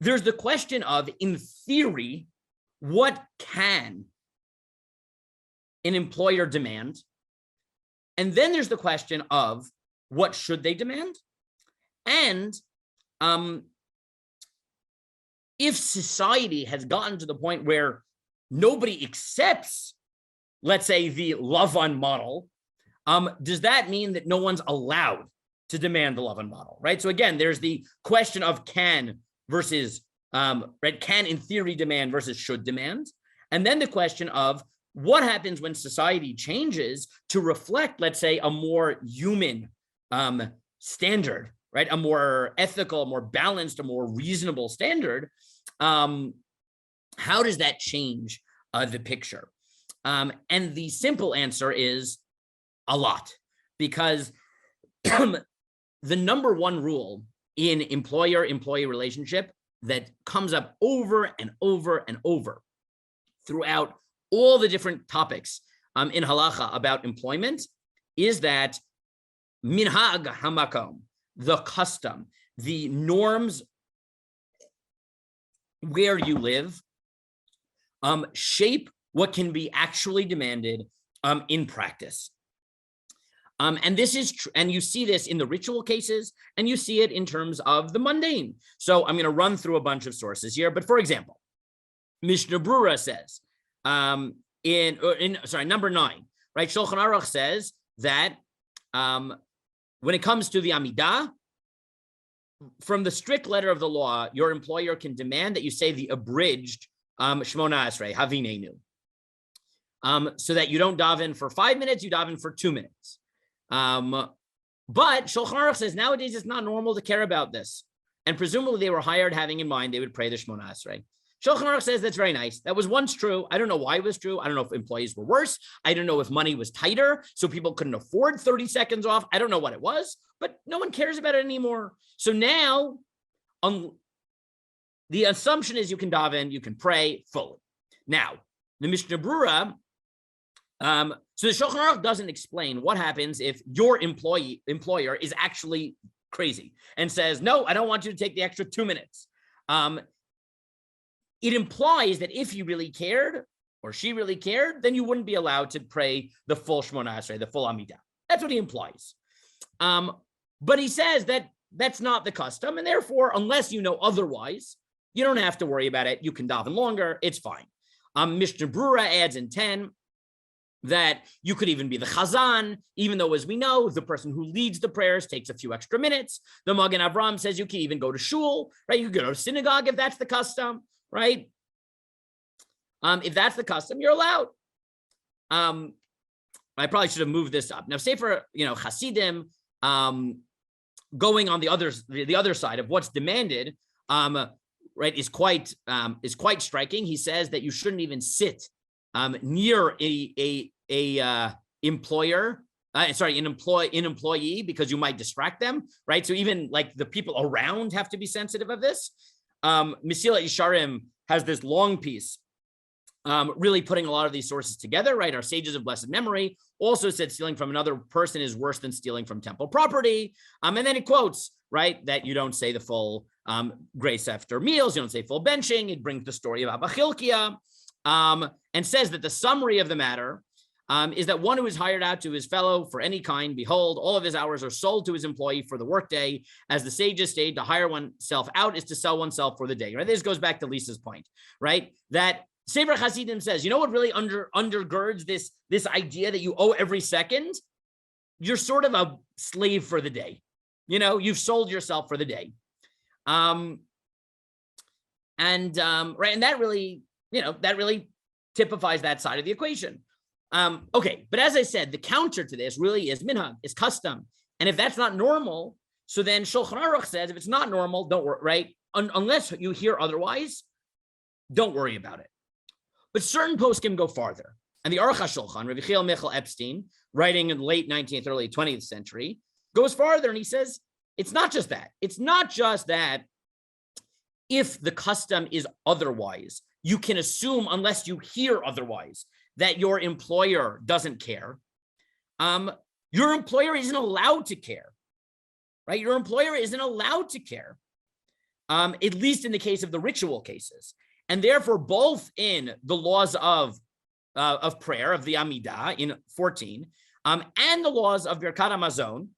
There's the question of, in theory, what can an employer demand? And then there's the question of what should they demand? And if society has gotten to the point where nobody accepts, let's say, the Lavan model, does that mean that no one's allowed to demand the Lavan model, right? So again, there's the question of can versus, right, can in theory demand versus should demand. And then the question of what happens when society changes to reflect, let's say, a more human standard, right? A more ethical, more balanced, a more reasonable standard. How does that change the picture? And the simple answer is a lot, because the number one rule in employer-employee relationship that comes up over and over and over throughout all the different topics in halacha about employment is that minhag hamakom, the custom, the norms where you live, shape what can be actually demanded in practice. And this is and you see this in the ritual cases, and you see it in terms of the mundane. So I'm going to run through a bunch of sources here. But for example, Mishnah Brura says number 9, right? Shulchan Aruch says that when it comes to the Amidah, from the strict letter of the law, your employer can demand that you say the abridged Shmona Esrei, Havinenu, so that you don't daven for 5 minutes, you daven for 2 minutes. But Shulchan Aruch says nowadays it's not normal to care about this. And presumably they were hired having in mind they would pray the Shmona Esrei. Shulchan Aruch says that's very nice. That was once true. I don't know why it was true. I don't know if employees were worse. I don't know if money was tighter, so people couldn't afford 30 seconds off. I don't know what it was, but no one cares about it anymore. So now the assumption is you can daven, you can pray fully. Now, the Mishnah Brura, so the Shulchan Aruch doesn't explain what happens if your employer is actually crazy and says, no, I don't want you to take the extra 2 minutes. It implies that if you really cared or she really cared, then you wouldn't be allowed to pray the full Shmona Esrei, the full Amidah. That's what he implies. But he says that that's not the custom, and therefore, unless you know otherwise, you don't have to worry about it. You can daven longer. It's fine. Mishnah Brura adds in 10 that you could even be the chazan, even though, as we know, the person who leads the prayers takes a few extra minutes. The Magen Avraham says you can even go to shul, right? You can go to synagogue if that's the custom, right? If that's the custom, you're allowed. I probably should have moved this up. Now, say for Hasidim, going on the other side of what's demanded, right, is quite striking. He says that you shouldn't even sit near an employee because you might distract them, right? So even like the people around have to be sensitive of this. Mesilat Yesharim has this long piece, really putting a lot of these sources together, right? Our sages of blessed memory also said stealing from another person is worse than stealing from temple property. And then it quotes, right, that you don't say the full grace after meals, you don't say full benching. It brings the story of Abba Chilkiah, and says that the summary of the matter is that one who is hired out to his fellow for any kind, behold, all of his hours are sold to his employee for the workday. As the sages state, to hire oneself out is to sell oneself for the day. Right? This goes back to Lisa's point, right? That Sefer Hasidim says, you know what really undergirds this idea that you owe every second? You're sort of a slave for the day. You've sold yourself for the day. Right, and that really, that really typifies that side of the equation. Okay, but as I said, the counter to this really is minhag, is custom. And if that's not normal, so then Shulchan Aruch says, if it's not normal, don't worry, right? Unless you hear otherwise, don't worry about it. But certain poskim go farther. And the Aruch HaShulchan, Rabbi Chiel Michal Epstein, writing in late 19th, early 20th century, goes farther and he says, it's not just that. It's not just that if the custom is otherwise, you can assume, unless you hear otherwise, that your employer doesn't care. Your employer isn't allowed to care, right? Your employer isn't allowed to care, at least in the case of the ritual cases. And therefore, both in the laws of prayer, of the Amidah in 14, and the laws of Birkat HaMazon,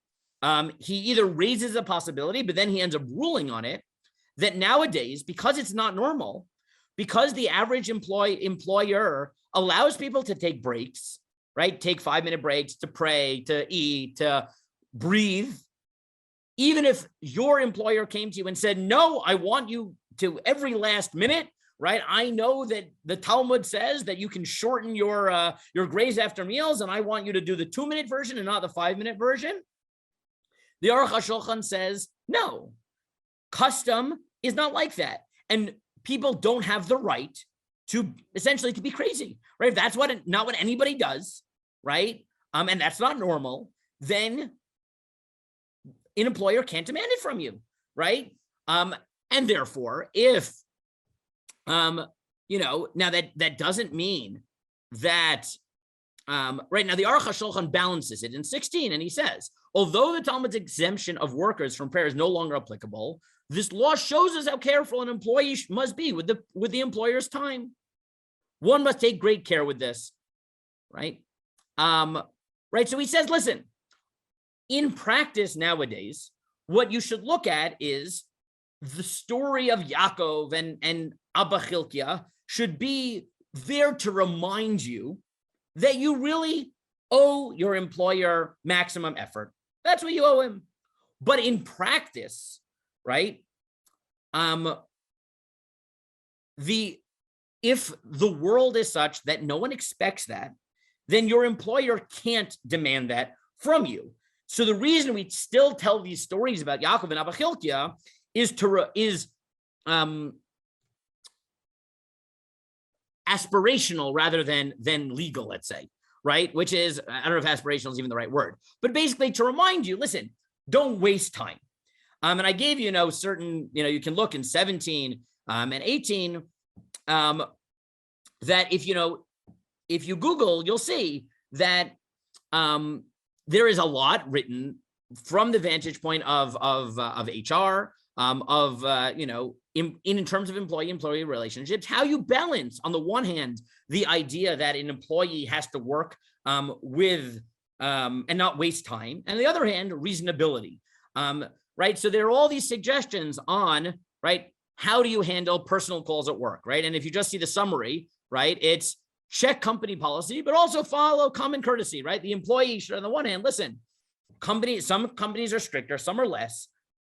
he either raises a possibility, but then he ends up ruling on it, that nowadays, because it's not normal, because the average employer allows people to take breaks, right? Take 5-minute breaks to pray, to eat, to breathe. Even if your employer came to you and said, no, I want you to every last minute, right? I know that the Talmud says that you can shorten your graze after meals, and I want you to do the 2-minute version and not the 5-minute version. The Aruch HaShulchan says, no, custom is not like that. And people don't have the right to essentially to be crazy, right? If that's not what anybody does, right? And that's not normal, then an employer can't demand it from you, right? And therefore, if, now that doesn't mean that, right now the Aruch HaShulchan balances it in 16, and he says, although the Talmud's exemption of workers from prayer is no longer applicable, this law shows us how careful an employee must be with the employer's time. One must take great care with this, right? Right. So he says, listen, in practice nowadays, what you should look at is the story of Yaakov and Abba Chilkiah should be there to remind you that you really owe your employer maximum effort. That's what you owe him. But in practice, right? If the world is such that no one expects that, then your employer can't demand that from you. So the reason we still tell these stories about Yaakov and Abba Chilkiah is aspirational rather than legal, let's say, right? Which is, I don't know if aspirational is even the right word, but basically to remind you, listen, don't waste time. And I gave you, certain, you can look in 17 and 18, that if you Google, you'll see that there is a lot written from the vantage point of HR, in terms of employee-employee relationships, how you balance, on the one hand, the idea that an employee has to work with and not waste time, and on the other hand, reasonability. Right. So there are all these suggestions on, right, how do you handle personal calls at work, right? And if you just see the summary, right, it's check company policy, but also follow common courtesy, right? The employee should, on the one hand, listen, some companies are stricter, some are less.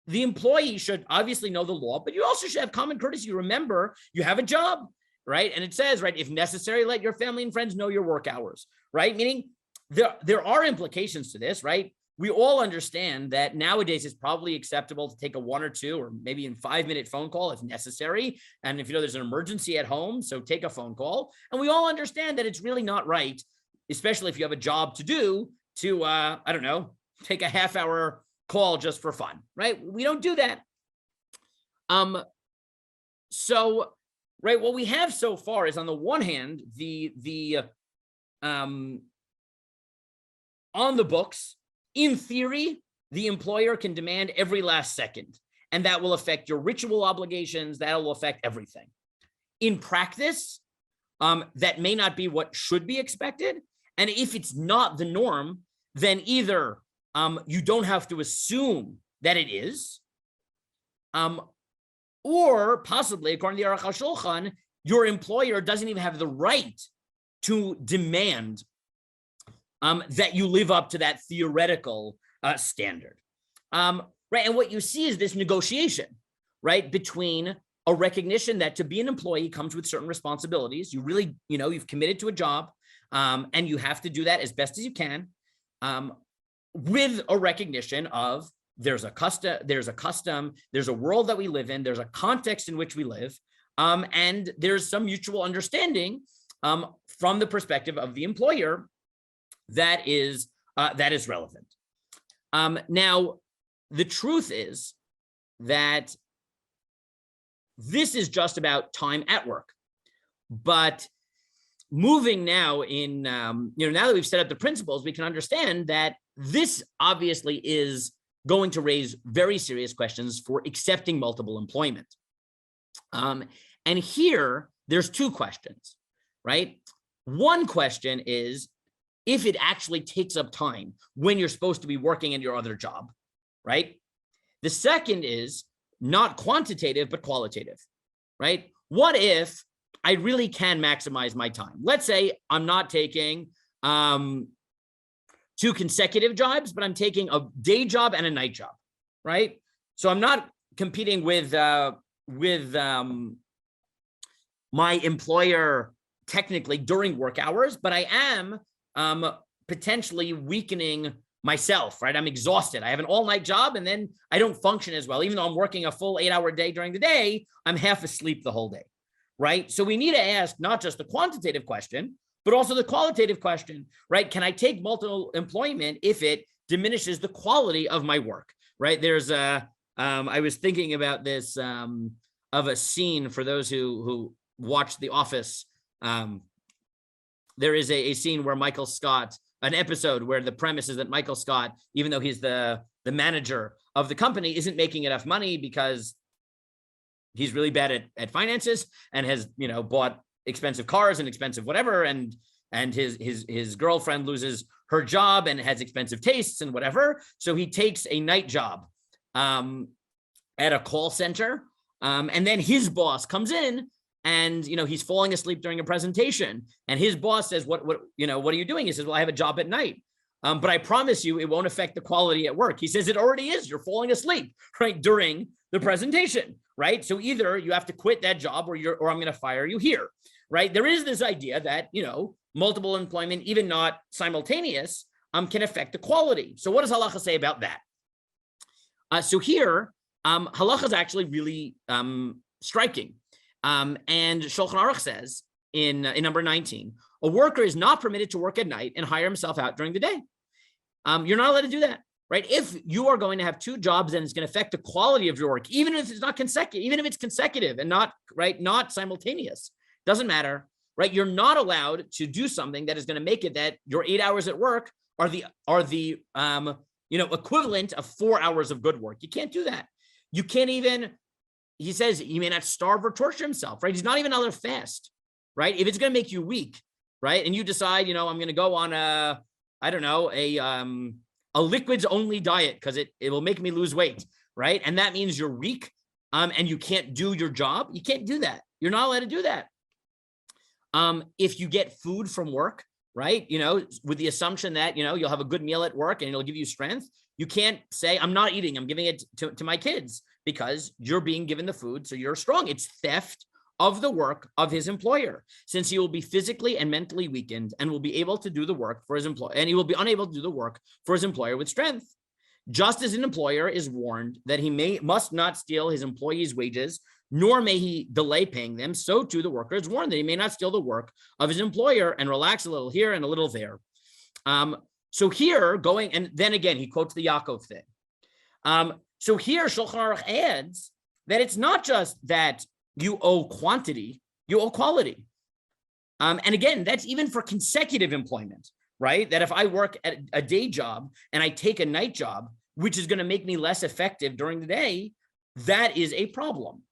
The employee should obviously know the law, but you also should have common courtesy. Remember, you have a job, right? And it says, right, if necessary, let your family and friends know your work hours, right? Meaning there are implications to this, right? We all understand that nowadays it's probably acceptable to take a 1 or 2 or maybe even 5-minute phone call if necessary. And if there's an emergency at home, so take a phone call. And we all understand that it's really not right, especially if you have a job to do, to, take a half-hour call just for fun, right? We don't do that. So, right, what we have so far is, on the one hand, on the books, in theory, the employer can demand every last second, and that will affect your ritual obligations. That will affect everything. In practice, that may not be what should be expected. And if it's not the norm, then either you don't have to assume that it is, or possibly, according to the Aruch HaShulchan, your employer doesn't even have the right to demand that you live up to that theoretical standard. Right. And what you see is this negotiation, right, between a recognition that to be an employee comes with certain responsibilities. You really, you've committed to a job, and you have to do that as best as you can, with a recognition of there's a custom, there's a world that we live in, there's a context in which we live, and there's some mutual understanding from the perspective of the employer that is relevant. Now, the truth is that this is just about time at work. But moving now in, now that we've set up the principles, we can understand that this obviously is going to raise very serious questions for accepting multiple employment. And here, there's two questions, right? One question is if it actually takes up time when you're supposed to be working in your other job, right? The second is not quantitative, but qualitative, right? What if I really can maximize my time? Let's say I'm not taking 2 consecutive jobs, but I'm taking a day job and a night job, right? So I'm not competing with my employer technically during work hours, but I am potentially weakening myself, right? I'm exhausted. I have an all-night job and then I don't function as well. Even though I'm working a full 8-hour day during the day, I'm half asleep the whole day, right? So we need to ask not just the quantitative question, but also the qualitative question, right? Can I take multiple employment if it diminishes the quality of my work, right? There's I was thinking about this of a scene for those who watch The Office. There is a scene where Michael Scott, an episode where the premise is that Michael Scott, even though he's the manager of the company, isn't making enough money because he's really bad at finances and has, bought expensive cars and expensive whatever. And his girlfriend loses her job and has expensive tastes and whatever. So he takes a night job at a call center. And then his boss comes in and, he's falling asleep during a presentation and his boss says, what are you doing? He says, well, I have a job at night. But I promise you, it won't affect the quality at work. He says, it already is. You're falling asleep, right, during the presentation, right? So either you have to quit that job or I'm going to fire you here, right? There is this idea that, multiple employment, even not simultaneous, can affect the quality. So what does halakha say about that? So here, halakha is actually really striking. And Shulchan Aruch says in number 19, a worker is not permitted to work at night and hire himself out during the day. You're not allowed to do that, right? If you are going to have 2 jobs and it's going to affect the quality of your work, even if it's not consecutive, even if it's consecutive and not simultaneous, doesn't matter, right? You're not allowed to do something that is going to make it that your 8 hours at work are the equivalent of 4 hours of good work. You can't do that. You can't even, he says, he may not starve or torture himself, right? He's not even allowed to fast, right? If it's going to make you weak, right? And you decide, I'm going to go on a liquids only diet because it will make me lose weight, right? And that means you're weak and you can't do your job. You can't do that. You're not allowed to do that. If you get food from work, right? With the assumption that, you'll have a good meal at work and it'll give you strength. You can't say, I'm not eating, I'm giving it to my kids because you're being given the food. So you're strong. It's theft of the work of his employer, since he will be physically and mentally weakened and will be able to do the work for his employer, and he will be unable to do the work for his employer with strength. Just as an employer is warned that he must not steal his employees' wages, nor may he delay paying them, so too the worker is warned that he may not steal the work of his employer and relax a little here and a little there. So here and then again, he quotes the Yaakov thing. So here Shulchan Aruch adds that it's not just that you owe quantity, you owe quality. And again, that's even for consecutive employment, right? That if I work at a day job and I take a night job, which is going to make me less effective during the day, that is a problem.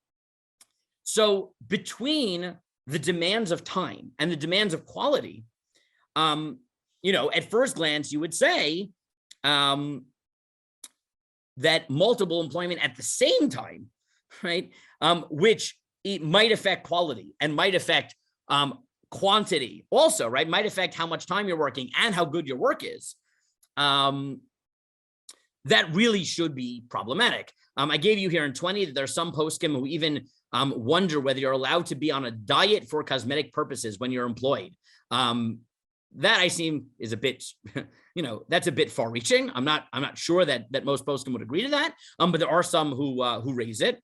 So between the demands of time and the demands of quality, at first glance, you would say that multiple employment at the same time, right, which it might affect quality and might affect quantity also, right, might affect how much time you're working and how good your work is. That really should be problematic. I gave you here in 20 that there are some poskim who even wonder whether you're allowed to be on a diet for cosmetic purposes when you're employed. That I seem is a bit, that's a bit far-reaching. I'm not sure that most poskim would agree to that. But there are some who raise it.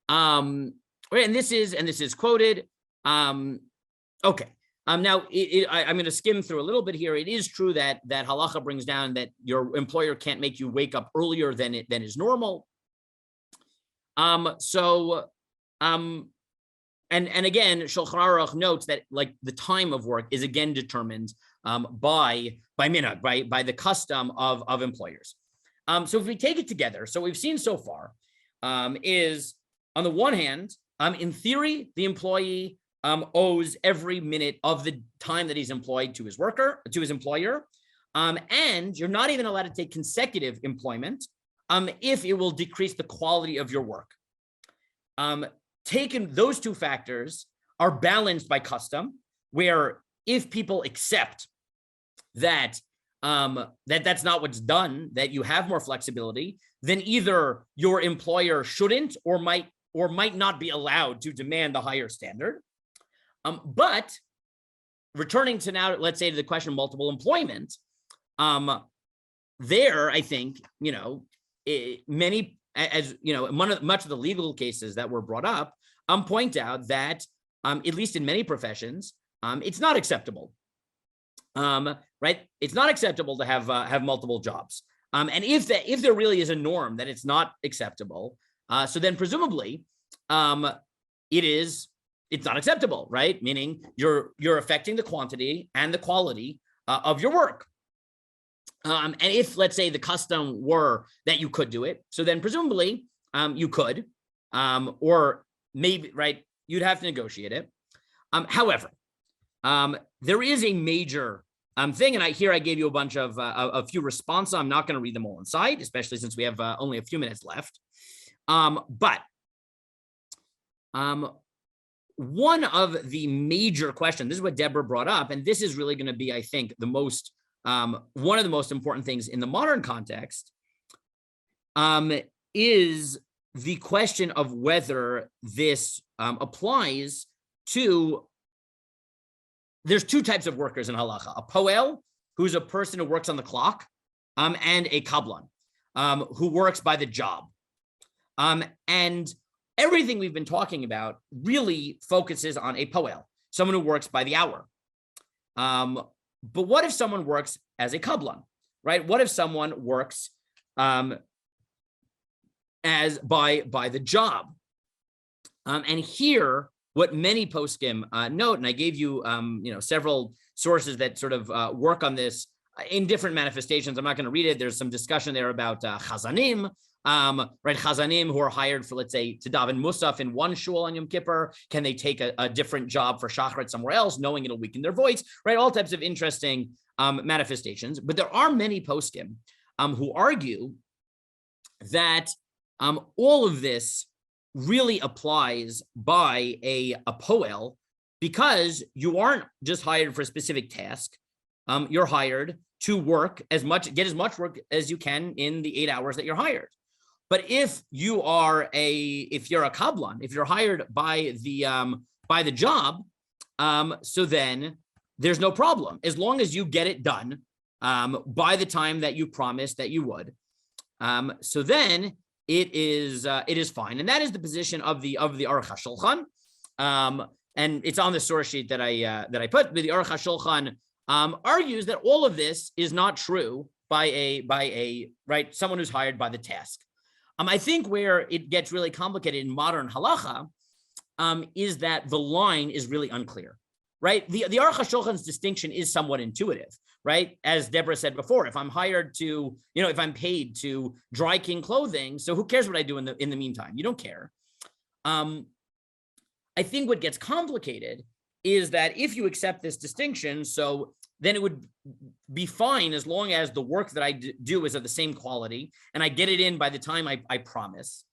And this is quoted. Okay, Now, I'm going to skim through a little bit here. It is true that halacha brings down that your employer can't make you wake up earlier than is normal. And again, Shulchan Aruch notes that like the time of work is again determined by minhag, by the custom of employers. So if we take it together, so we've seen so far is on the one hand, in theory, the employee owes every minute of the time that he's employed to his employer, and you're not even allowed to take consecutive employment if it will decrease the quality of your work. Taken, those two factors are balanced by custom, where if people accept that that's not what's done, that you have more flexibility, then either your employer shouldn't or might not be allowed to demand the higher standard. But returning to now, let's say to the question of multiple employment, there, I think, many, as you know, much of the legal cases that were brought up point out that at least in many professions, it's not acceptable. Right? It's not acceptable to have multiple jobs. And if there really is a norm that it's not acceptable, so then presumably it's not acceptable, right? Meaning you're affecting the quantity and the quality of your work. And if, let's say, the custom were that you could do it, so then presumably you could, or maybe, right, you'd have to negotiate it. However, there is a major thing, and I gave you a bunch of a few responses. I'm not going to read them all inside, especially since we have only a few minutes left. But one of the major questions, this is what Deborah brought up, and this is really going to be, I think, the most one of the most important things in the modern context, is the question of whether this applies to. There's two types of workers in halacha: a poel, who's a person who works on the clock, and a kablan, who works by the job. And everything we've been talking about really focuses on a poel, someone who works by the hour. But what if someone works as a kablan, right? What if someone works as by the job? And here, what many poskim note, and I gave you several sources that sort of work on this in different manifestations. I'm not going to read it. There's some discussion there about chazanim, right? Chazanim who are hired for, let's say, to daven musaf in one shul on Yom Kippur. Can they take a different job for shachrit somewhere else, knowing it'll weaken their voice, right? All types of interesting manifestations. But there are many poskim who argue that all of this really applies by a poel, because you aren't just hired for a specific task. You're hired to get as much work as you can in the 8 hours that you're hired. But if you're a kablan, if you're hired by the job, so then there's no problem as long as you get it done by the time that you promised that you would. So then it is fine, and that is the position of the Aruch HaShulchan, and it's on the source sheet that I put. But the Aruch HaShulchan argues that all of this is not true by a someone who's hired by the task. I think where it gets really complicated in modern halacha is that the line is really unclear, right? The Aruch HaShulchan's distinction is somewhat intuitive, right? As Deborah said before, if I'm hired to, if I'm paid to dry clean clothing, so who cares what I do in the meantime? You don't care. I think what gets complicated is that if you accept this distinction, so then it would be fine as long as the work that I do is of the same quality and I get it in by the time I promise.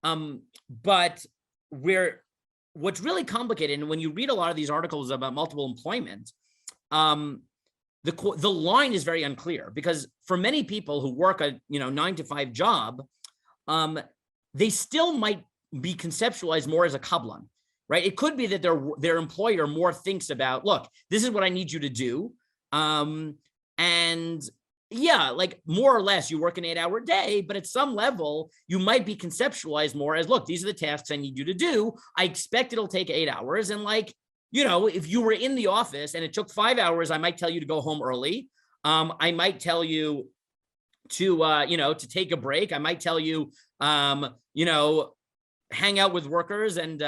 But what's really complicated, and when you read a lot of these articles about multiple employment, the line is very unclear, because for many people who work a 9 to 5 job, they still might be conceptualized more as a kablan, right? It could be that their employer more thinks about, look, this is what I need you to do, and yeah, like more or less you work an 8-hour day, but at some level you might be conceptualized more as, look, these are the tasks I need you to do. I expect it'll take 8 hours, and like if you were in the office and it took 5 hours, I might tell you to go home early. I might tell you to take a break. I might tell you, hang out with workers and,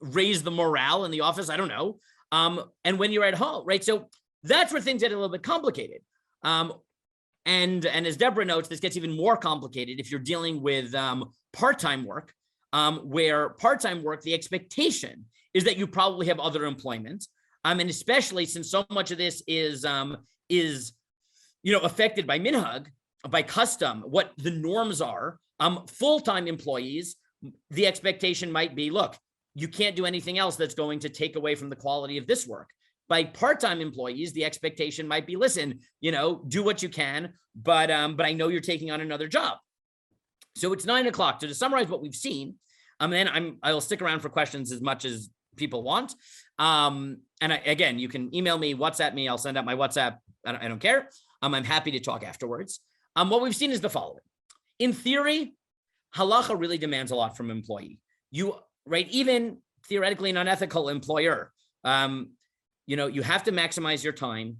raise the morale in the office. I don't know. And when you're at home, right? So that's where things get a little bit complicated. And as Deborah notes, this gets even more complicated if you're dealing with part-time work, where part-time work, the expectation is that you probably have other employment. And especially since so much of this is affected by minhag, by custom, what the norms are. Full-time employees, the expectation might be, look, you can't do anything else that's going to take away from the quality of this work. By part-time employees, the expectation might be, listen, do what you can, but I know you're taking on another job. So it's 9 o'clock. So to summarize what we've seen, and then I'll stick around for questions as much as people want. Again, you can email me, WhatsApp me. I'll send out my WhatsApp. I don't care. I'm happy to talk afterwards. What we've seen is the following. In theory, halacha really demands a lot from an employee. Even theoretically an unethical employer, you have to maximize your time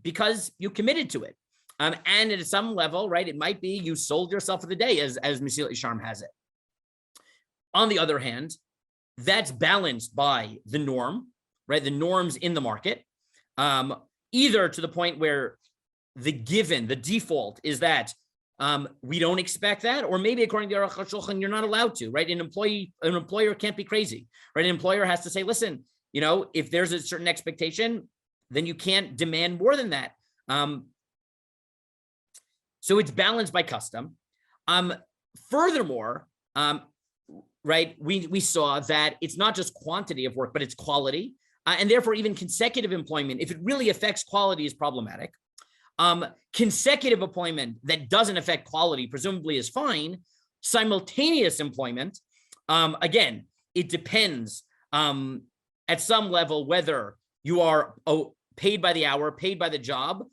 because you committed to it. And at some level, right, it might be you sold yourself for the day, as Mesilat Yesharim has it. On the other hand, that's balanced by the norm, right? The norms in the market, either to the point where the default is that we don't expect that, or maybe according to Aruch HaShulchan, you're not allowed to, right? An employer can't be crazy, right? An employer has to say, listen, if there's a certain expectation, then you can't demand more than that. So it's balanced by custom. Furthermore, right, we saw that it's not just quantity of work, but it's quality. And therefore, even consecutive employment, if it really affects quality, is problematic. Consecutive employment that doesn't affect quality presumably is fine. Simultaneous employment, again, it depends at some level whether you are paid by the hour, paid by the job.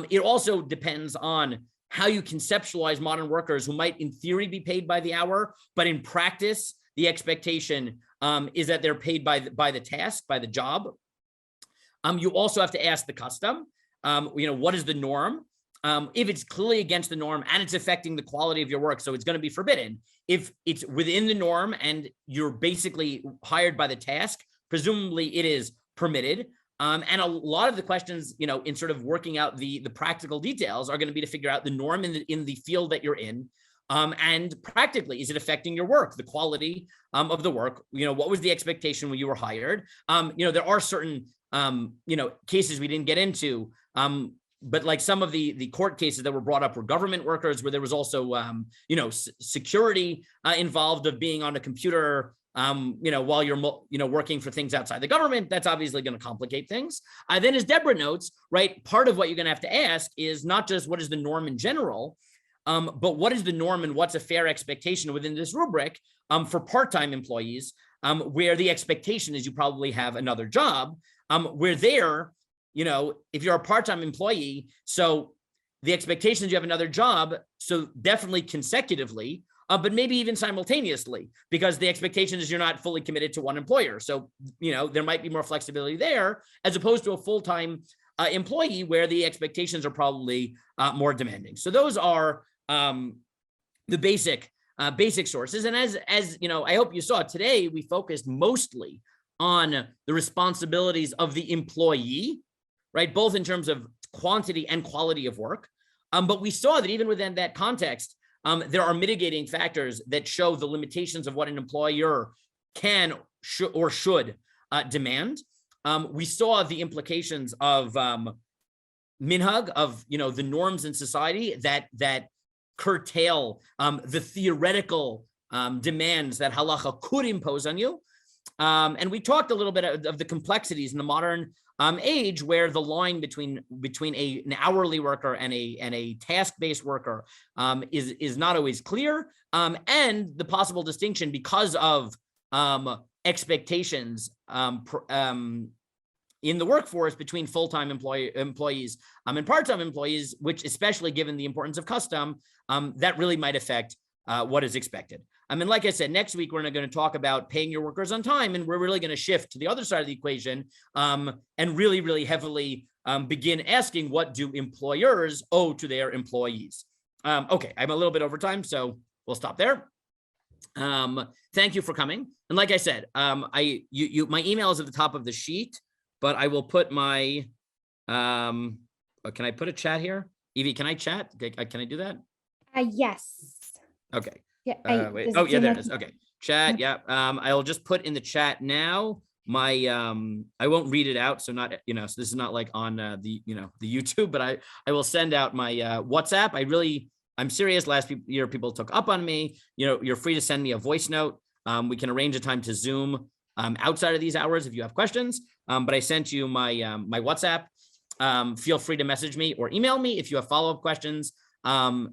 It also depends on how you conceptualize modern workers who might in theory be paid by the hour, but in practice, the expectation is that they're paid by the task, by the job. You also have to ask the custom, what is the norm? If it's clearly against the norm and it's affecting the quality of your work, so it's going to be forbidden. If it's within the norm and you're basically hired by the task, presumably it is permitted. And a lot of the questions, in sort of working out the practical details are going to be to figure out the norm in the field that you're in. And practically, is it affecting your work, the quality of the work? What was the expectation when you were hired? There are certain, cases we didn't get into, but like some of the court cases that were brought up were government workers, where there was also, security involved of being on a computer, while you're, working for things outside the government. That's obviously going to complicate things. Then as Deborah notes, right, part of what you're going to have to ask is not just what is the norm in general, but what is the norm and what's a fair expectation within this rubric for part-time employees, where the expectation is you probably have another job, where there, if you're a part-time employee, so the expectation is you have another job, so definitely consecutively, but maybe even simultaneously, because the expectation is you're not fully committed to one employer. So, there might be more flexibility there, as opposed to a full-time employee where the expectations are probably more demanding. So those are the basic sources. And as I hope you saw today, we focused mostly on the responsibilities of the employee, right? Both in terms of quantity and quality of work. But we saw that even within that context, there are mitigating factors that show the limitations of what an employer can or should demand. We saw the implications of minhag, of the norms in society that curtail the theoretical demands that halacha could impose on you. And we talked a little bit of the complexities in the modern age, where the line between an hourly worker and a task-based worker is not always clear, and the possible distinction because of expectations in the workforce between full-time employees and part-time employees, which, especially given the importance of custom, that really might affect what is expected. And like I said, next week, we're going to talk about paying your workers on time. And we're really going to shift to the other side of the equation and really, really heavily begin asking, what do employers owe to their employees? Okay, I'm a little bit over time, so we'll stop there. Thank you for coming. And like I said, my email is at the top of the sheet, but I will put my, can I put a chat here? Evie, can I chat? Can I do that? Yes. Okay. Yeah. Wait. Oh, yeah, there it is. Okay. Chat. Yeah. I'll just put in the chat now my, I won't read it out. So not, so this is not like on the YouTube, but I will send out my WhatsApp. I'm serious. Last year, people took up on me. You're free to send me a voice note. We can arrange a time to Zoom outside of these hours if you have questions. But I sent you my my WhatsApp. Feel free to message me or email me if you have follow-up questions. I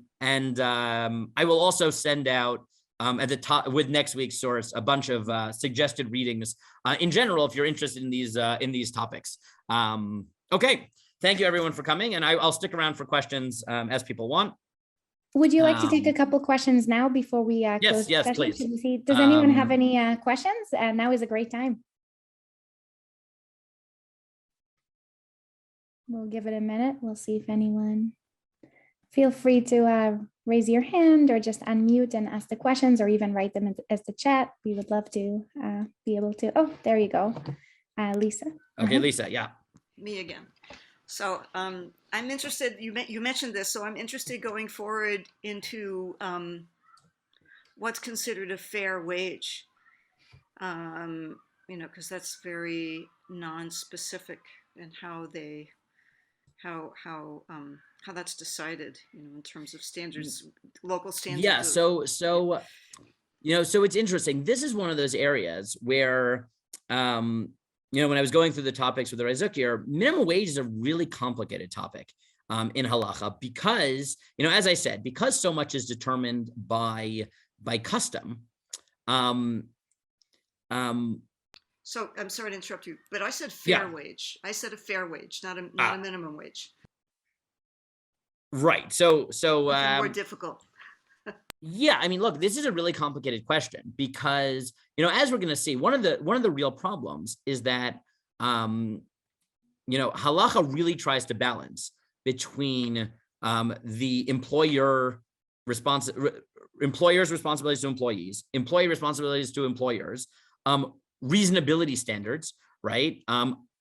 will also send out at the top with next week's source a bunch of suggested readings in general if you're interested in these topics. Okay, thank you everyone for coming, and I'll stick around for questions as people want. Would you like to take a couple questions now before we close the session? Please. Should we see? Does anyone have any questions? Now is a great time. We'll give it a minute. We'll see if anyone. Feel free to raise your hand or just unmute and ask the questions, or even write them as the chat. We would love to be able to. Oh, there you go, Lisa. Okay, Lisa. Yeah. Me again. So I'm interested, you mentioned this, so I'm interested going forward into what's considered a fair wage, because that's very non-specific in how that's decided, in terms of standards, local standards. Yeah, so it's interesting. This is one of those areas where when I was going through the topics with the Rizuk, minimum wage is a really complicated topic in halacha because, as I said, because so much is determined by custom. So I'm sorry to interrupt you, but I said fair wage. I said a fair wage, not a minimum wage. Right. So more difficult. Yeah, look, this is a really complicated question because, as we're going to see, one of the real problems is that, halacha really tries to balance between the employer's responsibilities to employees, employee responsibilities to employers, reasonability standards, right?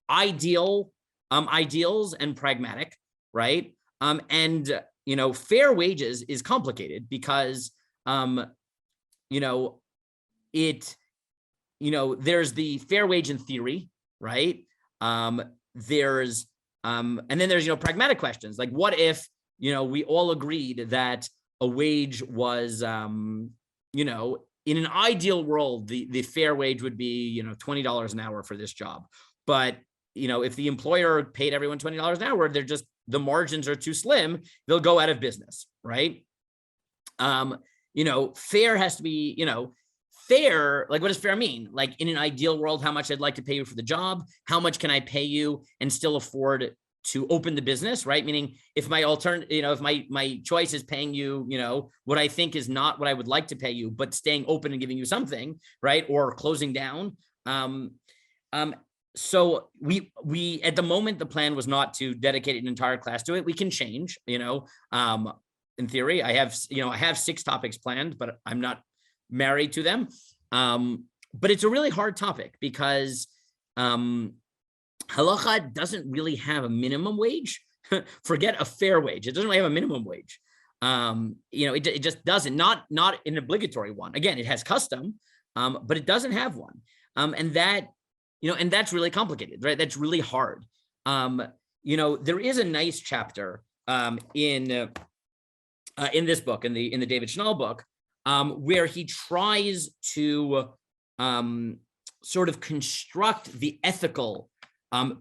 Ideals and pragmatic, right? And fair wages is complicated because, there's the fair wage in theory, right? There's, and then there's, pragmatic questions like, what if, we all agreed that a wage was, in an ideal world, the fair wage would be, $20 an hour for this job. But, if the employer paid everyone $20 an hour, the margins are too slim, they'll go out of business, right? Fair has to be, fair, like what does fair mean? Like in an ideal world, how much I'd like to pay you for the job, how much can I pay you and still afford to open the business, right? Meaning if my if my choice is paying you, what I think is not what I would like to pay you, but staying open and giving you something, right? Or closing down. So we at the moment, the plan was not to dedicate an entire class to it. We can change, in theory. I have 6 topics planned, but I'm not married to them. But it's a really hard topic because halacha doesn't really have a minimum wage. Forget a fair wage. It doesn't really have a minimum wage. It just doesn't, not an obligatory one. Again, it has custom, but it doesn't have one. And that's really complicated, right? That's really hard. There is a nice chapter in this book, in the David Schnall book, where he tries to sort of construct the ethical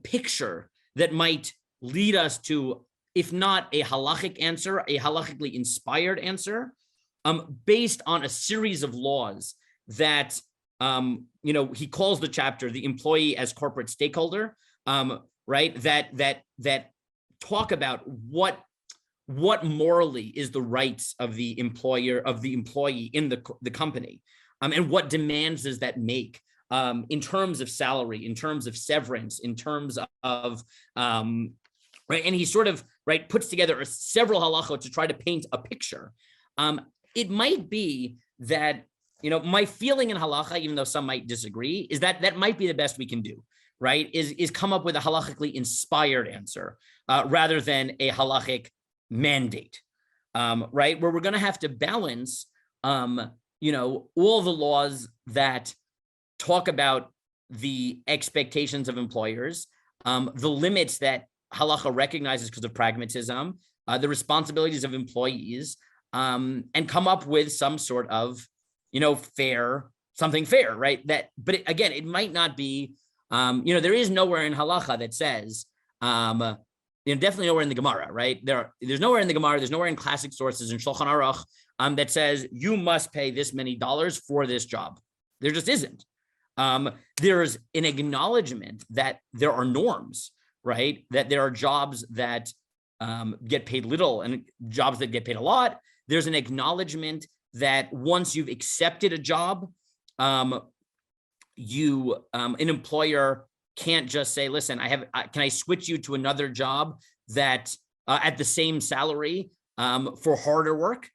picture that might lead us to, if not a halakhic answer, a halakhically inspired answer, based on a series of laws that he calls the chapter "The Employee as Corporate Stakeholder," right? That talk about what what morally is the rights of the employer, of the employee in the company, and what demands does that make in terms of salary, in terms of severance, in terms of right? And he sort of puts together several halachot to try to paint a picture. It might be that, my feeling in halacha, even though some might disagree, is that that might be the best we can do, right? Is come up with a halachically inspired answer rather than a halakhic mandate, right? Where we're going to have to balance, all the laws that talk about the expectations of employers, the limits that halacha recognizes because of pragmatism, the responsibilities of employees, and come up with some sort of, something fair, right? But it might not be, there is nowhere in halacha that says, definitely nowhere in the Gemara, right? There's nowhere in the Gemara, there's nowhere in classic sources in Shulchan Aruch that says you must pay this many dollars for this job. There just isn't. There's an acknowledgement that there are norms, right? That there are jobs that get paid little and jobs that get paid a lot. There's an acknowledgement that once you've accepted a job, an employer can't just say, listen, can I switch you to another job that at the same salary for harder work?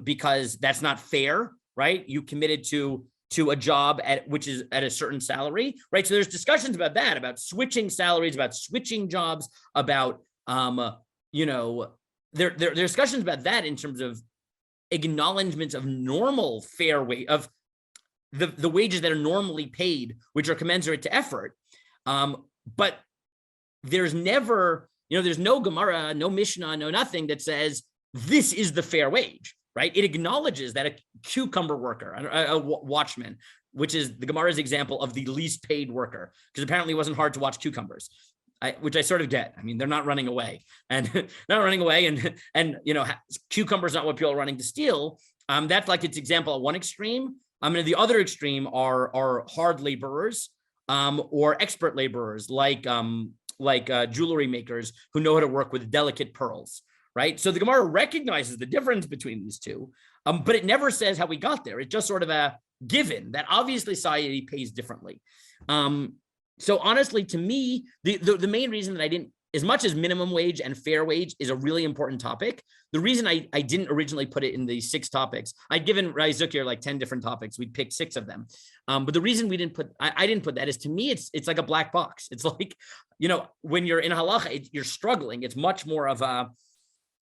Because that's not fair, right? You committed to a job which is at a certain salary, right? So there's discussions about that, about switching salaries, about switching jobs, about, there are discussions about that in terms of acknowledgements of normal fair wage, of the wages that are normally paid, which are commensurate to effort. But there's never, there's no Gemara, no Mishnah, no nothing that says this is the fair wage. Right? It acknowledges that a cucumber worker, a watchman, which is the Gemara's example of the least paid worker, because apparently it wasn't hard to watch cucumbers, which I sort of get. I mean, they're not running away, and cucumbers not what people are running to steal. That's like its example at one extreme. And the other extreme are hard laborers or expert laborers like jewelry makers who know how to work with delicate pearls. Right. So the Gemara recognizes the difference between these two, but it never says how we got there. It's just sort of a given that obviously society pays differently. So honestly, to me, the main reason that I didn't, as much as minimum wage and fair wage is a really important topic, the reason I didn't originally put it in the 6 topics, I'd given Rai Zucker like 10 different topics. We'd picked 6 of them. But the reason I didn't put that is, to me, it's like a black box. It's like, when you're in halacha, you're struggling. It's much more of a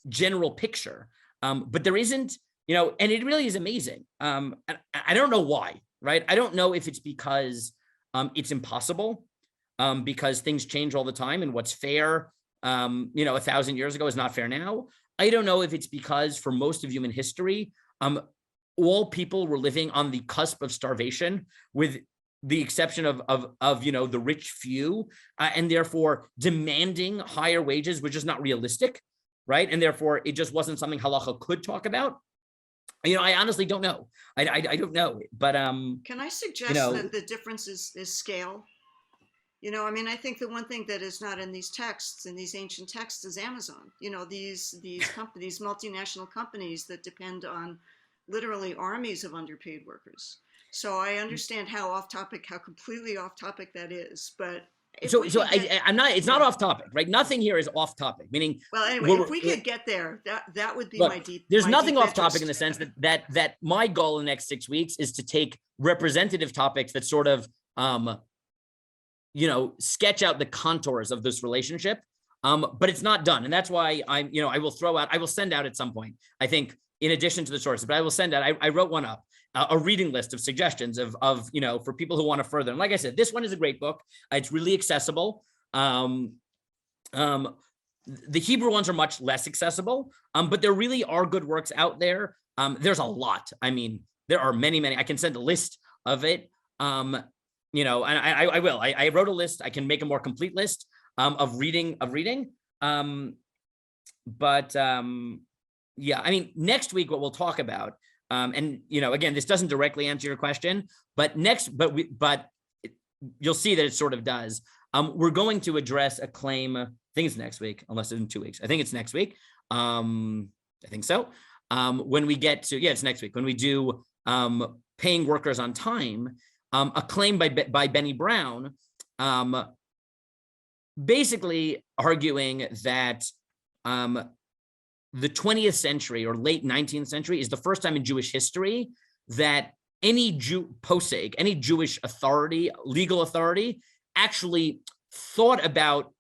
general picture, but there isn't, and it really is amazing. I don't know why, right? I don't know if it's because it's impossible, because things change all the time, and what's fair, 1,000 years ago is not fair now. I don't know if it's because for most of human history, all people were living on the cusp of starvation, with the exception of the rich few, and therefore demanding higher wages, which is not realistic. Right. And therefore, it just wasn't something halacha could talk about. I honestly don't know. I don't know. But can I suggest that the difference is scale? I think the one thing that is not in these texts, in these ancient texts, is Amazon. These companies, multinational companies that depend on literally armies of underpaid workers. So I understand how completely off topic that is, but. I'm not. It's not off topic, right? Nothing here is off topic. Meaning, well, anyway, if we could get there, that would be my deep. There's nothing off interest. topic in the sense that my goal in the next 6 weeks is to take representative topics that sort of, sketch out the contours of this relationship. But it's not done, and that's why I will send out at some point, I think, in addition to the sources, but I will send out. I wrote one up. A reading list of suggestions of for people who want to further. And like I said, this one is a great book. It's really accessible. The Hebrew ones are much less accessible, but there really are good works out there. There's a lot. I mean, there are many. I can send a list of it. And I will. I wrote a list. I can make a more complete list of reading. Yeah, I mean, next week what we'll talk about. And again, this doesn't directly answer your question, but you'll see that it sort of does. We're going to address a claim. I think it's next week, unless it's in 2 weeks. I think it's next week. I think so. When we get to, it's next week, when we do paying workers on time, a claim by Benny Brown, basically arguing that the 20th century or late 19th century is the first time in Jewish history that any posek, any Jewish authority, legal authority, actually thought about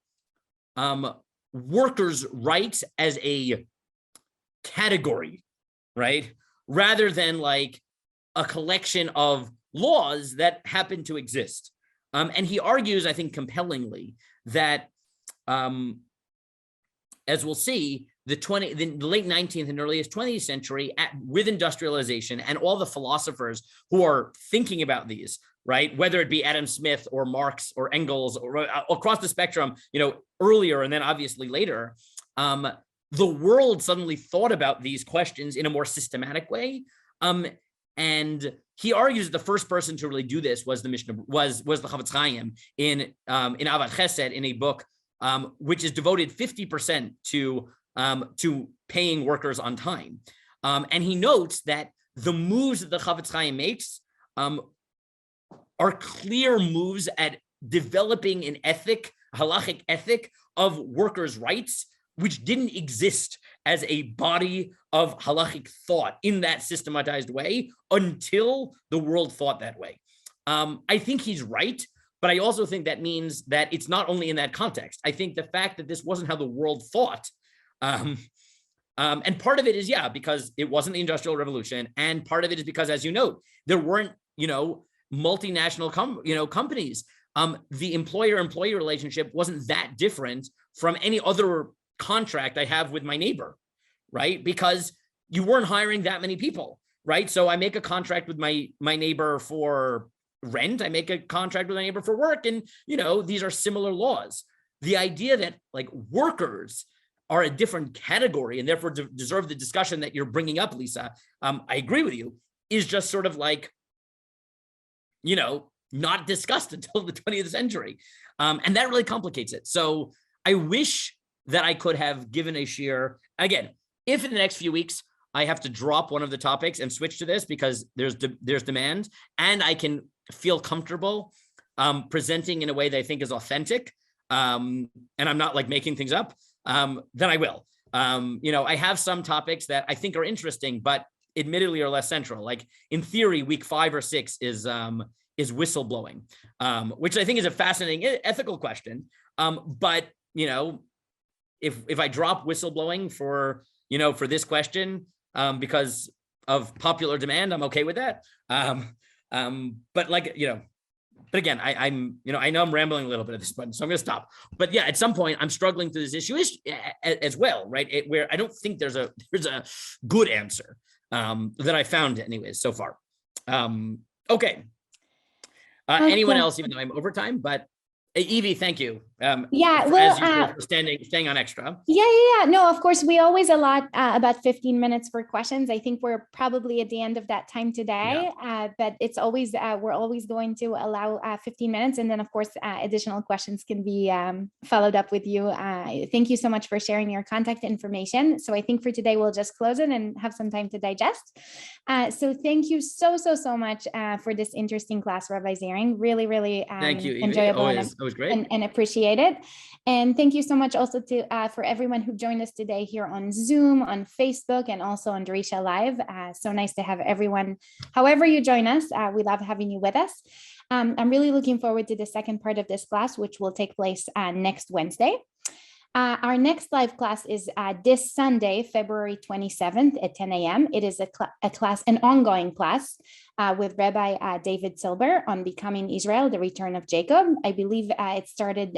workers' rights as a category, right? Rather than like a collection of laws that happen to exist. And he argues, I think compellingly, that as we'll see, the late 19th and earliest 20th century, with industrialization and all the philosophers who are thinking about these, right? Whether it be Adam Smith or Marx or Engels or across the spectrum, earlier and then obviously later, the world suddenly thought about these questions in a more systematic way. And he argues that the first person to really do this was the Mishnah, was the Chavetz Chaim in Avad Chesed, in a book which is devoted 50% to paying workers on time. And he notes that the moves that the Chavetz Chaim makes are clear moves at developing an ethic, halakhic ethic of workers' rights, which didn't exist as a body of halakhic thought in that systematized way until the world thought that way. I think he's right, but I also think that means that it's not only in that context. I think the fact that this wasn't how the world thought, and part of it is, because it wasn't the Industrial Revolution, and part of it is because, as you note, there weren't, multinational companies. The employer-employee relationship wasn't that different from any other contract I have with my neighbor, right? Because you weren't hiring that many people, right? So I make a contract with my neighbor for rent, I make a contract with my neighbor for work, and these are similar laws. The idea that like workers are a different category and therefore deserve the discussion that you're bringing up, Lisa, I agree with you, is just sort of like, not discussed until the 20th century. And that really complicates it. So I wish that I could have given a share. Again, if in the next few weeks, I have to drop one of the topics and switch to this because there's demand, and I can feel comfortable presenting in a way that I think is authentic, and I'm not like making things up, then I will. I have some topics that I think are interesting, but admittedly are less central. Like in theory, week 5 or 6 is whistleblowing, which I think is a fascinating ethical question. But if I drop whistleblowing for this question because of popular demand, I'm okay with that. But but again, I know I'm rambling a little bit at this point, so I'm going to stop. But yeah, at some point, I'm struggling through this issue as well, right? Where I don't think there's a good answer that I found, anyways, so far. Okay. Anyone else? Even though I'm over time, but Evie, thank you. For staying on extra. Yeah. No, of course, we always allot about 15 minutes for questions. I think we're probably at the end of that time today, but it's always, we're always going to allow 15 minutes. And then of course, additional questions can be followed up with you. Thank you so much for sharing your contact information. So I think for today, we'll just close it and have some time to digest. So thank you so much for this interesting class, Rabbi Ziering. Really, really thank you, Evie. Enjoyable. It was great. And appreciate it. And thank you so much also to for everyone who joined us today here on Zoom, on Facebook, and also on Darisha Live. So nice to have everyone, however you join us. We love having you with us. I'm really looking forward to the second part of this class, which will take place next Wednesday. Our next live class is this Sunday, February 27th at 10 a.m. It is an ongoing class with Rabbi David Silber on Becoming Israel, the Return of Jacob. I believe it started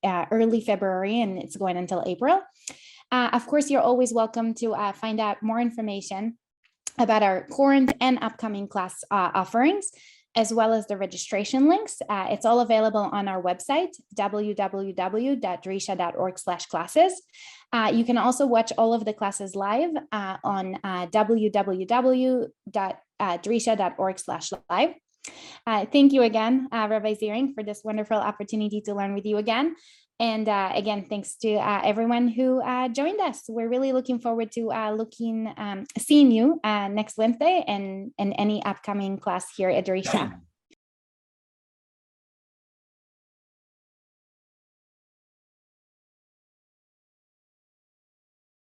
early February and it's going until April. Of course, you're always welcome to find out more information about our current and upcoming class offerings, as well as the registration links. It's all available on our website, www.darisha.org/classes. You can also watch all of the classes live on www.darisha.org/live. Thank you again, Rabbi Ziering, for this wonderful opportunity to learn with you again. And again, thanks to everyone who joined us. We're really looking forward to seeing you next Wednesday and any upcoming class here at Dorisha.